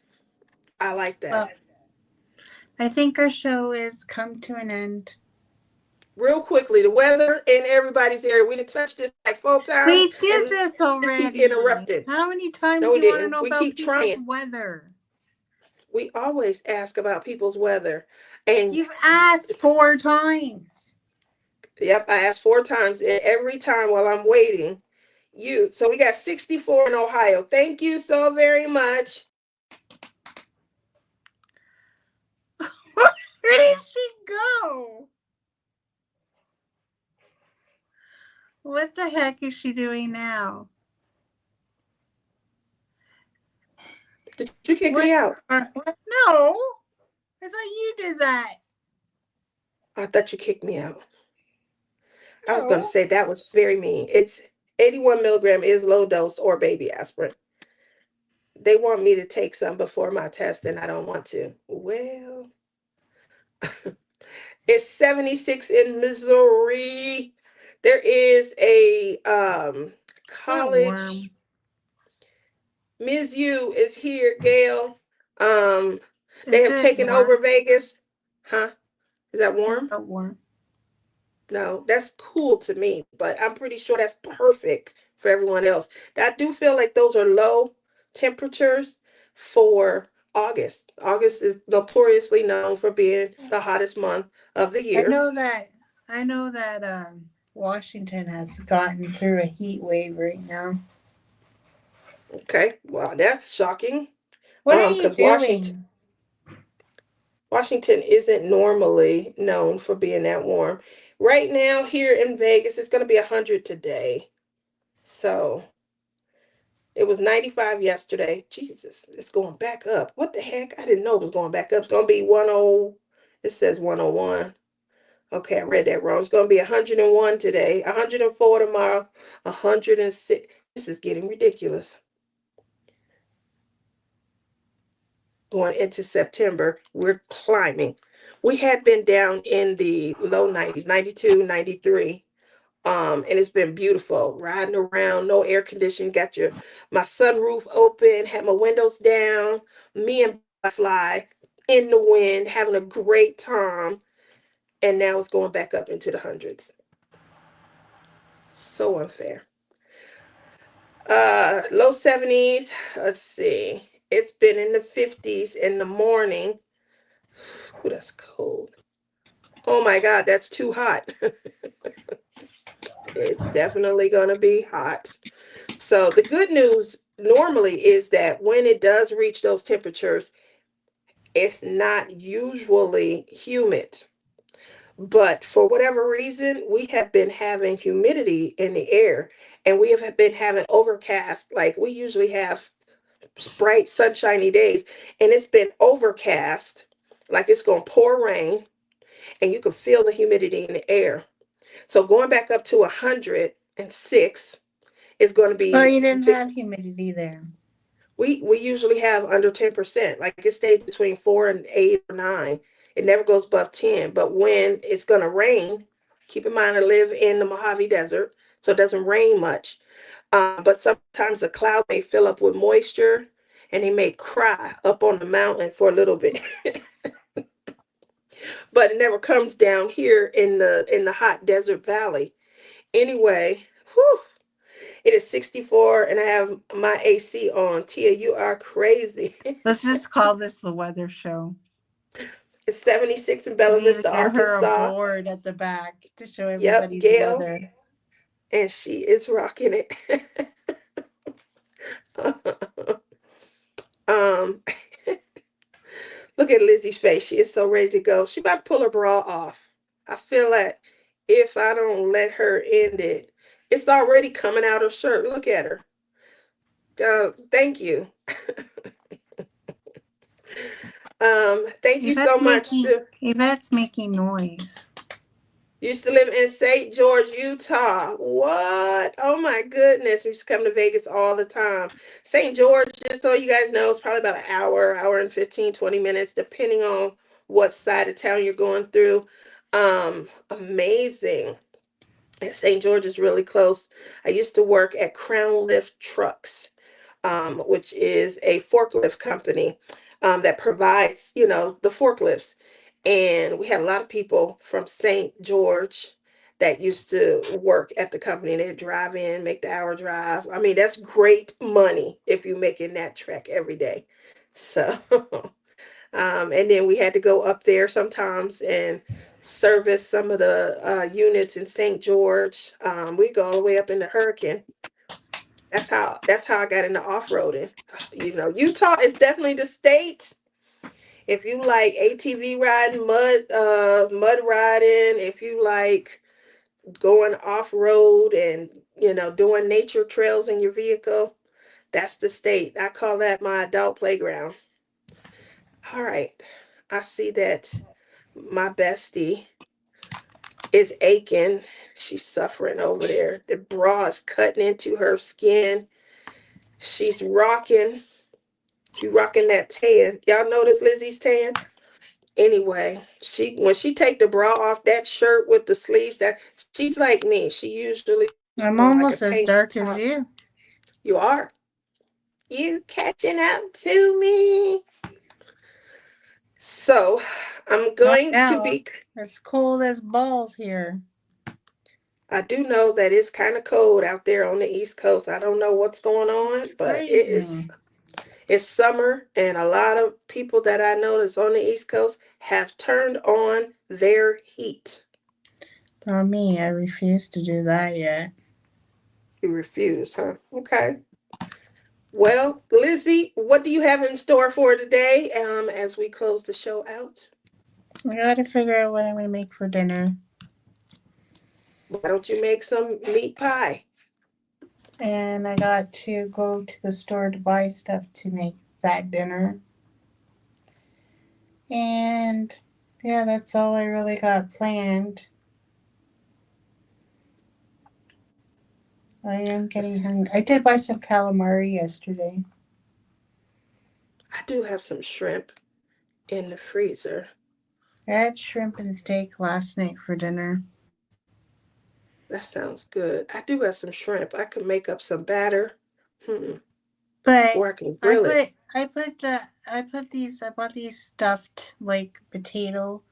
I like that. Well, I think our show is come to an end. Real quickly, the weather in everybody's area. We didn't touch this like 4 times, We and did we this keep already. interrupting. How many times No, do we you want to didn't. know We about keep people's trying. weather? We always ask about people's weather, and You've asked 4 times. yep, I asked 4 times, and every time while I'm waiting, So we got 64 in Ohio. Thank you so very much. Where did she go? What the heck is she doing now? Did you kick me out? No, I thought you did that. I thought you kicked me out. I was going to No. say that was very mean. It's 81 milligram is low dose or baby aspirin. They want me to take some before my test, and I don't want to. Well, It's 76 in Missouri. There is a So college. warm. Ms. U is here, Gail. Um, they Is have it taken over warm? Vegas. Huh? Is that It's warm? not warm. No, that's cool to me, but I'm pretty sure that's perfect for everyone else. I do feel like those are low temperatures for August. August is notoriously known for being the hottest month of the I year. know that. I know that Washington has gotten through a heat wave right now. Okay, well, that's shocking. What are you Because Washington doing? Washington isn't normally known for being that warm. Right now, here in Vegas, it's going to be 100 today. So it was 95 yesterday. Jesus, it's going back up. What the heck? I didn't know it was going back up. It's going to be 10. It says 101. Okay, I read that wrong. It's going to be 101 today, 104 tomorrow, 106. This is getting ridiculous. Going into September, we're climbing. We had been down in the low 90s, 92, 93. And it's been beautiful riding around, no air conditioning, got my sunroof open, had my windows down, me and Fly in the wind, having a great time. And now it's going back up into the hundreds. So unfair. Low 70s. Let's see. It's been in the 50s in the morning. Ooh, that's cold. Oh my God, that's too hot. It's definitely going to be hot. So the good news normally is that when it does reach those temperatures, it's not usually humid. But for whatever reason, we have been having humidity in the air and we have been having overcast. Like we usually have bright, sunshiny days, and it's been overcast, like it's going to pour rain, and you can feel the humidity in the air. So going back up to 106 is going to Oh, be you didn't have humidity there. we usually have under 10%. Like it stays between 4 and 8 or 9. It never goes above 10. But when it's gonna rain, keep in mind I live in the Mojave Desert, so it doesn't rain much. But sometimes the cloud may fill up with moisture and they may cry up on the mountain for a little bit. But it never comes down here in the hot desert valley. Anyway, whew, it is 64 and I have my AC on. Tia, you are crazy. Let's just call this the weather show. It's 76 in We Bella need to Vista, get her a Arkansas. board at the back to show Yep, everybody the Gail. weather. And she is rocking it. um, Look at Lizzie's face. She is so ready to go. She about to pull her bra off. I feel like if I don't let her end it, it's already coming out her shirt. Look at her. Thank you. Thank you so much, Sue. Yvette's making noise. Used to live in St. George, Utah. What? Oh my goodness. We used to come to Vegas all the time. St. George, just so you guys know, it's probably about an hour and 15, 20 minutes, depending on what side of town you're going through. Amazing. St. George is really close. I used to work at Crown Lift Trucks, which is a forklift company that provides, the forklifts. And we had a lot of people from St. George that used to work at the company. They'd drive in, make the hour drive. I mean, that's great money if you're making that trek every day. So, and then we had to go up there sometimes and service some of the units in St. George. We go all the way up into Hurricane. That's how I got into off-roading. Utah is definitely the state. If you like ATV riding, mud riding, if you like going off-road and doing nature trails in your vehicle, that's the state. I call that my adult playground. All right. I see that my bestie is aching. She's suffering over there. The bra is cutting into her skin. She's rocking. She rocking that tan. Y'all notice Lizzie's tan? Anyway, when she take the bra off, that shirt with the sleeves, that she's like me. She usually I'm on like a almost as tank dark as top. you. You are. You catching up to me. So I'm Not going to now. be. It's cold as balls here. I do know that it's kind of cold out there on the East Coast. I don't know what's going on, but Freezing. it's summer, and a lot of people that I know that's on the East Coast have turned on their heat. For me, I refuse to do that yet. You refuse, huh? Okay. Well, Lizzie, what do you have in store for today as we close the show out? I gotta figure out what I'm gonna make for dinner. Why don't you make some meat pie? And I got to go to the store to buy stuff to make that dinner. And yeah, that's all I really got planned. I am getting hungry. I did buy some calamari yesterday. I do have some shrimp in the freezer. I had shrimp and steak last night for dinner. That sounds good. I do have some shrimp. I could make up some batter. But Or I can grill it. I bought these stuffed like potato,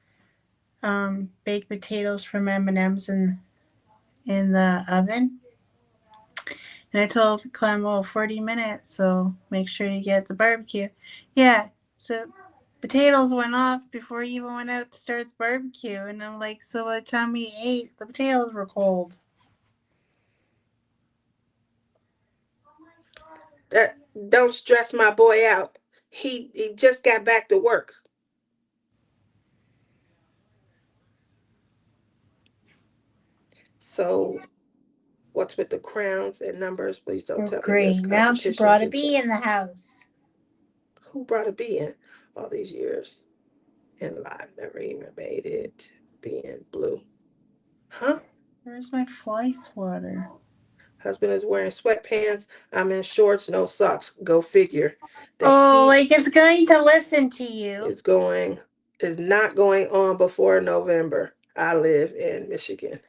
baked potatoes from M&M's in the oven. And I told Clem, 40 minutes, so make sure you get the barbecue. Yeah, the potatoes went off before he even went out to start the barbecue. And I'm like, so by the time we ate, the potatoes were cold. Don't stress my boy out. He just got back to work. So what's with the crowns and numbers? Please don't Oh, tell me there's great. Now she competition brought a to bee check. in the house. Who brought a bee in all these years? And I've never even made it being blue. Huh? Where's my fly swatter? Husband is wearing sweatpants. I'm in shorts, no socks. Go figure. The Oh, heat like it's going to listen to you. is not going on before November. I live in Michigan.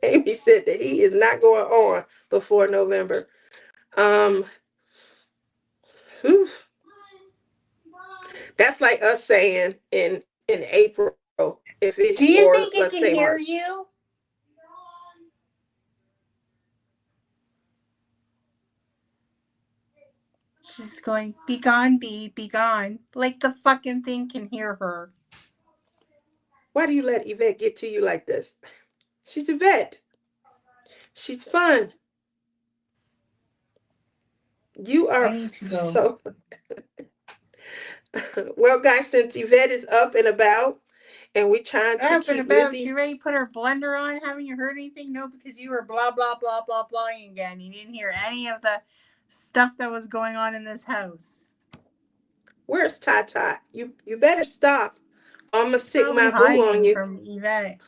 Amy said the heat is not going on before November. Um, whew. That's like us saying in April if it's Do you or think it let's can say hear March. you? She's going, be gone, bee, be gone. Like the fucking thing can hear her. Why do you let Yvette get to you like this? She's Yvette. She's fun. You I are need to go. so well, guys. Since Yvette is up and about, and we trying to Up and keep about. Lizzie. She ready to put her blender on? Haven't you heard anything? No, because you were blah, blah, blah, blah, blahing again. You didn't hear any of the stuff that was going on in this house. Where's Tata? You better stop. I'm gonna sick Probably my boo on hiding you. from Yvette.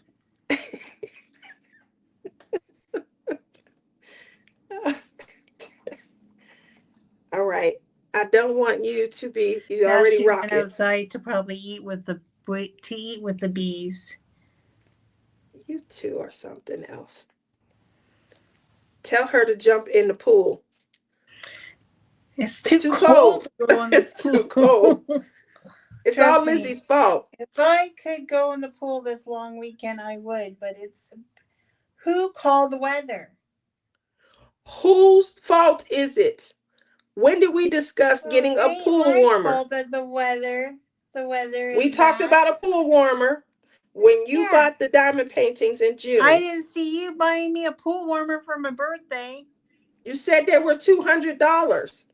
All right. I don't want you to be. He's Now already she went rocking. outside to probably eat with the bees. You two are something else. Tell her to jump in the pool. It's too cold. cold to go in the It's pool. too cold. It's Trust all me. Lizzie's fault. If I could go in the pool this long weekend, I would. But it's who called the weather? Whose fault is it? When did we discuss getting a It ain't pool my warmer? fault that the weather We is talked bad. about a pool warmer when you bought the diamond paintings in June. I didn't see you buying me a pool warmer for my birthday. You said they were $200.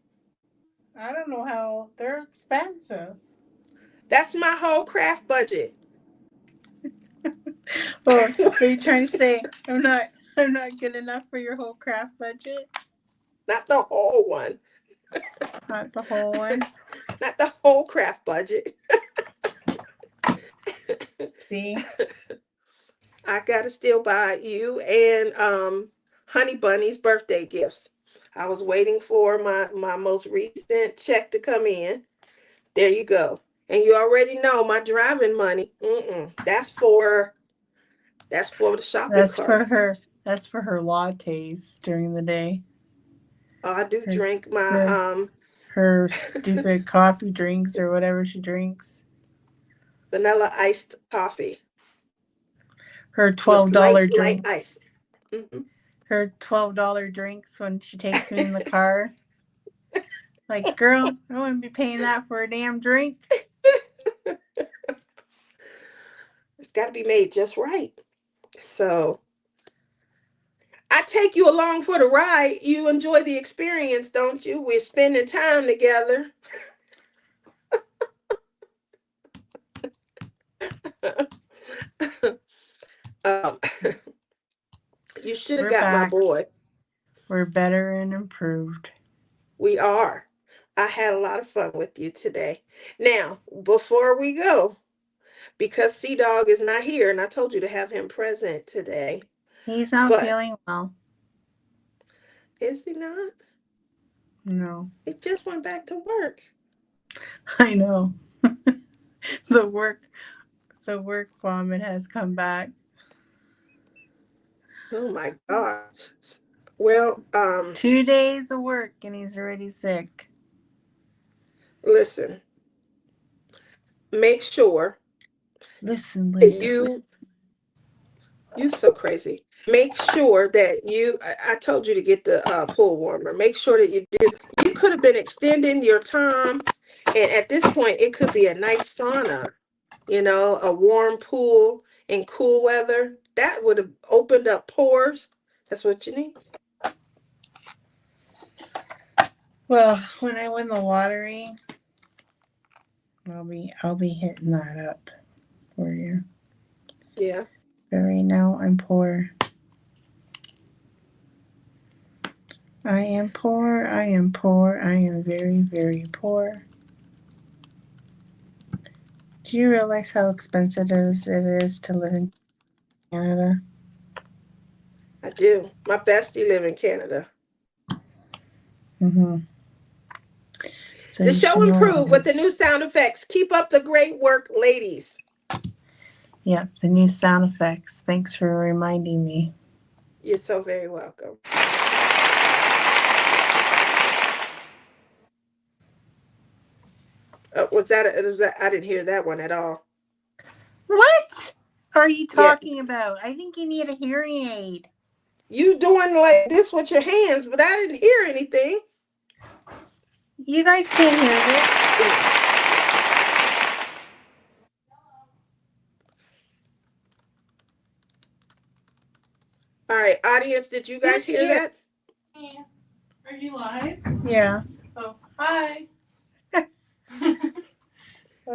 I don't know how they're expensive. That's my whole craft budget. Oh, are you trying to say I'm not good enough for your whole craft budget? Not the whole one. Not the whole one. Not the whole craft budget. See? I gotta still buy you and Honey Bunny's birthday gifts. I was waiting for my most recent check to come in. There you go. And you already know my driving money. That's for the shopping That's for carts. her. That's for her lattes during the day. Oh, I do Her, drink my her stupid coffee drinks or whatever she drinks. vanilla iced coffee. Her $12 light drinks. ice. Mm-hmm. Her $12 drinks when she takes me in the car. Like, girl, I wouldn't be paying that for a damn drink. It's got to be made just right. So I take you along for the ride. You enjoy the experience, don't you? We're spending time together. You should have We're got my back. boy. We're better and improved. We are. I had a lot of fun with you today. Now, before we go, because Sea Dog is not here, and I told you to have him present today. He's not feeling well. Is he not? No. He just went back to work. I know. The work vomit has come back. Oh my gosh. Well, 2 days of work and he's already sick. Listen. Make sure. Listen, Linda. You so crazy. Make sure that I told you to get the pool warmer. Make sure that you do. You could have been extending your time, and at this point, it could be a nice sauna, a warm pool in cool weather. That would have opened up pores. That's what you need. Well, when I win the lottery, I'll be hitting that up for you. Yeah. But right now I'm poor. I am poor. I am poor. I am very, very poor. Do you realize how expensive it is to live in Canada? I do. My bestie live in Canada. Mm-hmm. So the show improved with the new sound effects. Keep up the great work, ladies. Yep, the new sound effects. Thanks for reminding me. You're so very welcome. Was that? I didn't hear that one at all. What are you talking about? I think you need a hearing aid. You doing like this with your hands, but I didn't hear anything. You guys can't hear it. All right, audience, did you guys hear that? Yeah. Are you live? Yeah. Oh, hi.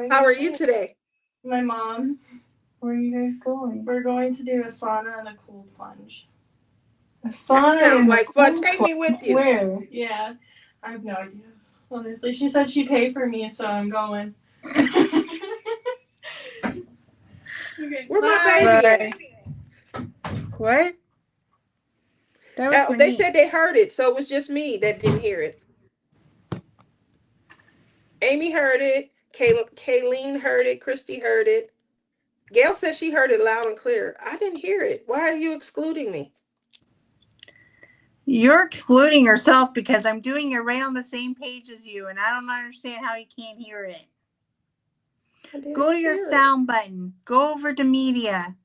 How are you today? My mom. Where are you guys going? We're going to do a sauna and a cold plunge. A sauna that sounds like fun. Take me with you. Where? Yeah. I have no idea. Honestly, she said she'd pay for me, so I'm going. Okay. Where my baby at? What? They said they heard it, so it was just me that didn't hear it. Amy heard it. Kayleen heard it. Christy heard it. Gail said she heard it loud and clear. I didn't hear it. Why are you excluding me? You're excluding yourself because I'm doing it right on the same page as you, and I don't understand how you can't hear it. Go to your sound button. Go over to media.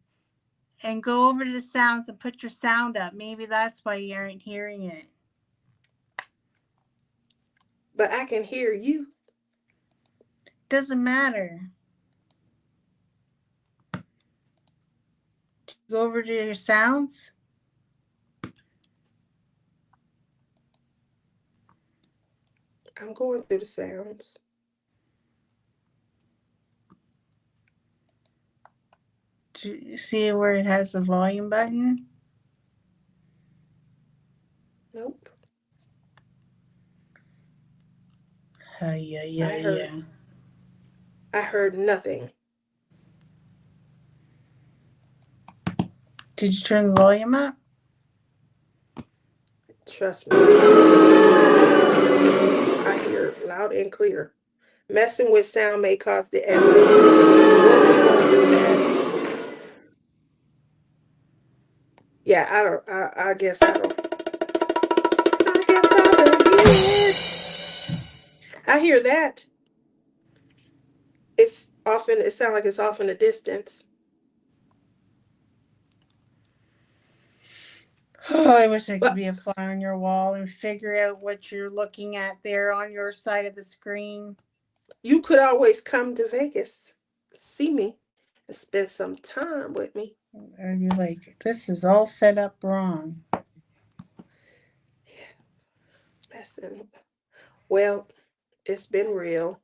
And go over to the sounds and put your sound up. Maybe that's why you aren't hearing it. But I can hear you. Doesn't matter. Go over to your sounds. I'm going through the sounds. Do you see where it has the volume button? Nope. Yeah. I heard nothing. Did you turn the volume up? Trust me. I hear loud and clear. Messing with sound may cause the echo. We won't do that. Yeah, I guess I don't. I guess I don't get it. I hear that. It sounds like it's off in the distance. Oh, I wish I could But be a fly on your wall and figure out what you're looking at there on your side of the screen. you could always come to Vegas, see me, and spend some time with me. Are you like, this is all set up wrong? Listen, well, it's been real.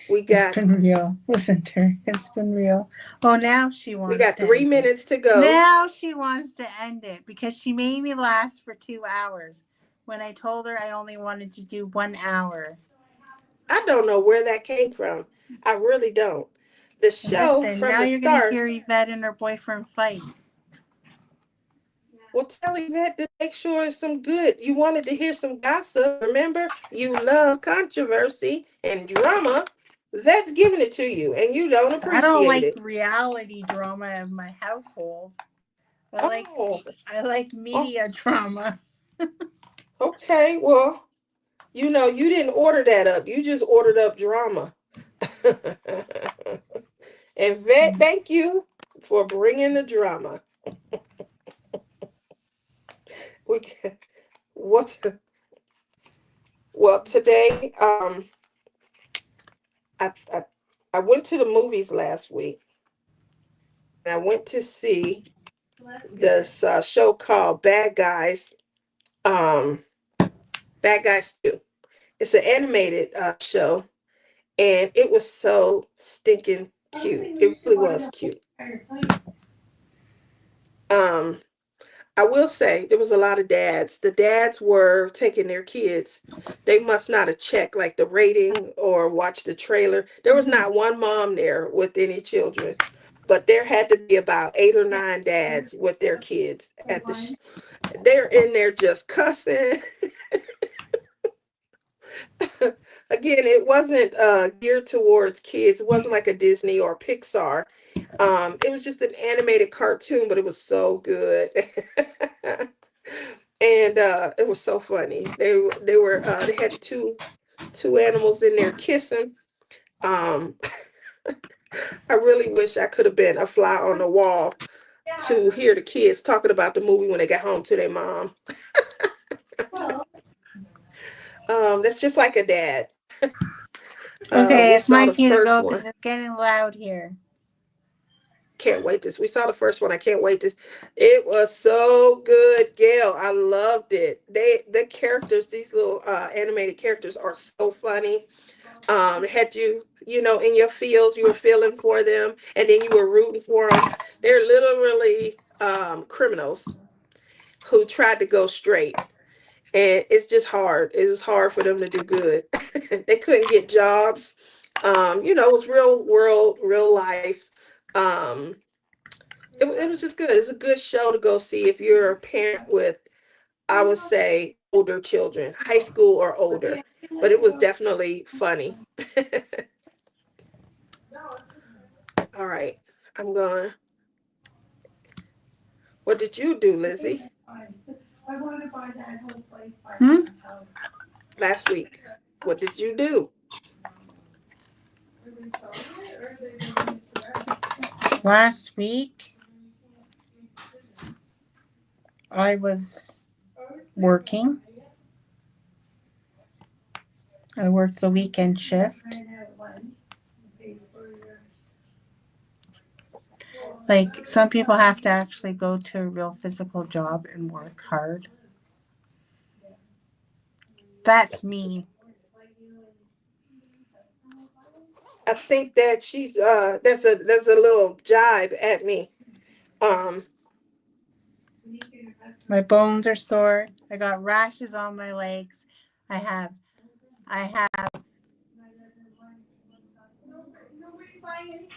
We It's got been real. Listen to her. It's been real. Oh, now she we wants got to 3 end it. minutes to go. Now she wants to end it because she made me last for 2 hours when I told her I only wanted to do 1 hour. I don't know where that came from. I really don't. The show Listen, from now the you're going to start. hear Yvette and her boyfriend fight. Well, tell Yvette to make sure it's some good. You wanted to hear some gossip. Remember, you love controversy and drama. That's giving it to you, and you don't I appreciate don't like it. reality drama of my household. I like Oh, oh, media drama. okay. Well, you didn't order that up. You just ordered up drama. And Vet, thank you for bringing the drama. We can, what? Well, today, I I went to the movies last week, and I went to see this show called Bad Guys. Um, Bad Guys 2. It's an animated show, and it was so stinking cute. It really was cute. Um, I will say there was a lot of dads. The dads were taking their kids. They must not have checked like the rating or watched the trailer. There was not one mom there with any children, but there had to be about 8 or 9 dads with their kids at they're in there just cussing. Again, it wasn't geared towards kids. It wasn't like a Disney or Pixar. It was just an animated cartoon, but it was so good. And it was so funny. They had two animals in there kissing. Um, I really wish I could have been a fly on the wall to hear the kids talking about the movie when they got home to their mom. That's just like a dad. Okay, We it's saw my the cue to first go one. because it's getting loud here. Can't wait this. We saw the first one. I can't wait this. It was so good, Gail. I loved it. The characters, these little animated characters are so funny. Had in your feels, you were feeling for them, and then you were rooting for them. They're literally criminals who tried to go straight, and it's just hard. It was hard for them to do good. They couldn't get jobs. It was real world, real life. Um, it was just good. It's a good show to go see if you're a parent with, I would say, older children, high school or older. But it was definitely funny. All right, I'm going. What did you do, Lizzie, Hmm? last week? What did you do? Last week, I was working. I worked the weekend shift. Like, some people have to actually go to a real physical job and work hard. That's me. I think that she's that's a little jibe at me. Um, My bones are sore. I got rashes on my legs. I have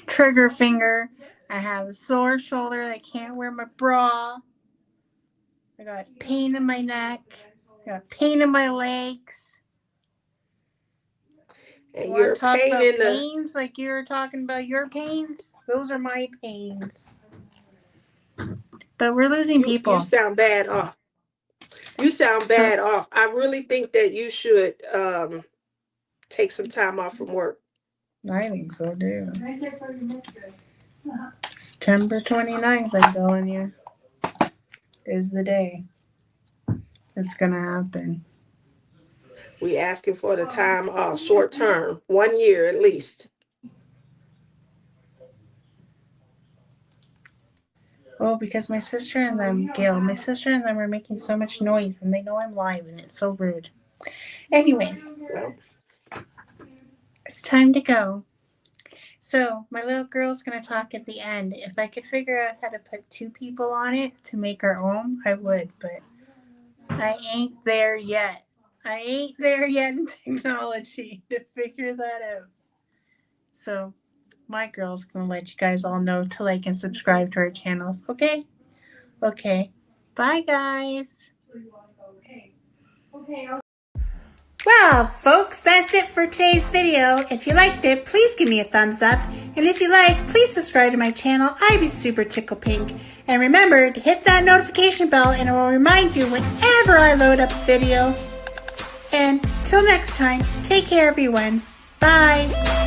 trigger finger. I have a sore shoulder. I can't wear my bra. I got pain in my neck. I got pain in my legs. And You want you're to talk pain about in the. pains like you were talking about your pains? Those are my pains. But we're losing people. You sound bad off. You sound bad off. I really think that you should take some time off from work. I think so, too. September 29th, I'm telling you, is the day it's going to happen. We asking for the time off, short term, 1 year at least. Well, because my sister and them, Gail, my sister and them are making so much noise and they know I'm live and it's so rude. Anyway, Well, it's time to go. So my little girl's going to talk at the end. If I could figure out how to put 2 people on it to make our own, I would, but I ain't there yet. I ain't there yet in technology to figure that out. So my girl's going to let you guys all know to like and subscribe to our channels. Okay? Okay. Bye, guys. Well, folks, that's it for today's video. If you liked it, please give me a thumbs up. And if you like, please subscribe to my channel. I be super tickle pink. And remember to hit that notification bell and it will remind you whenever I load up a video. And till next time, take care, everyone. Bye.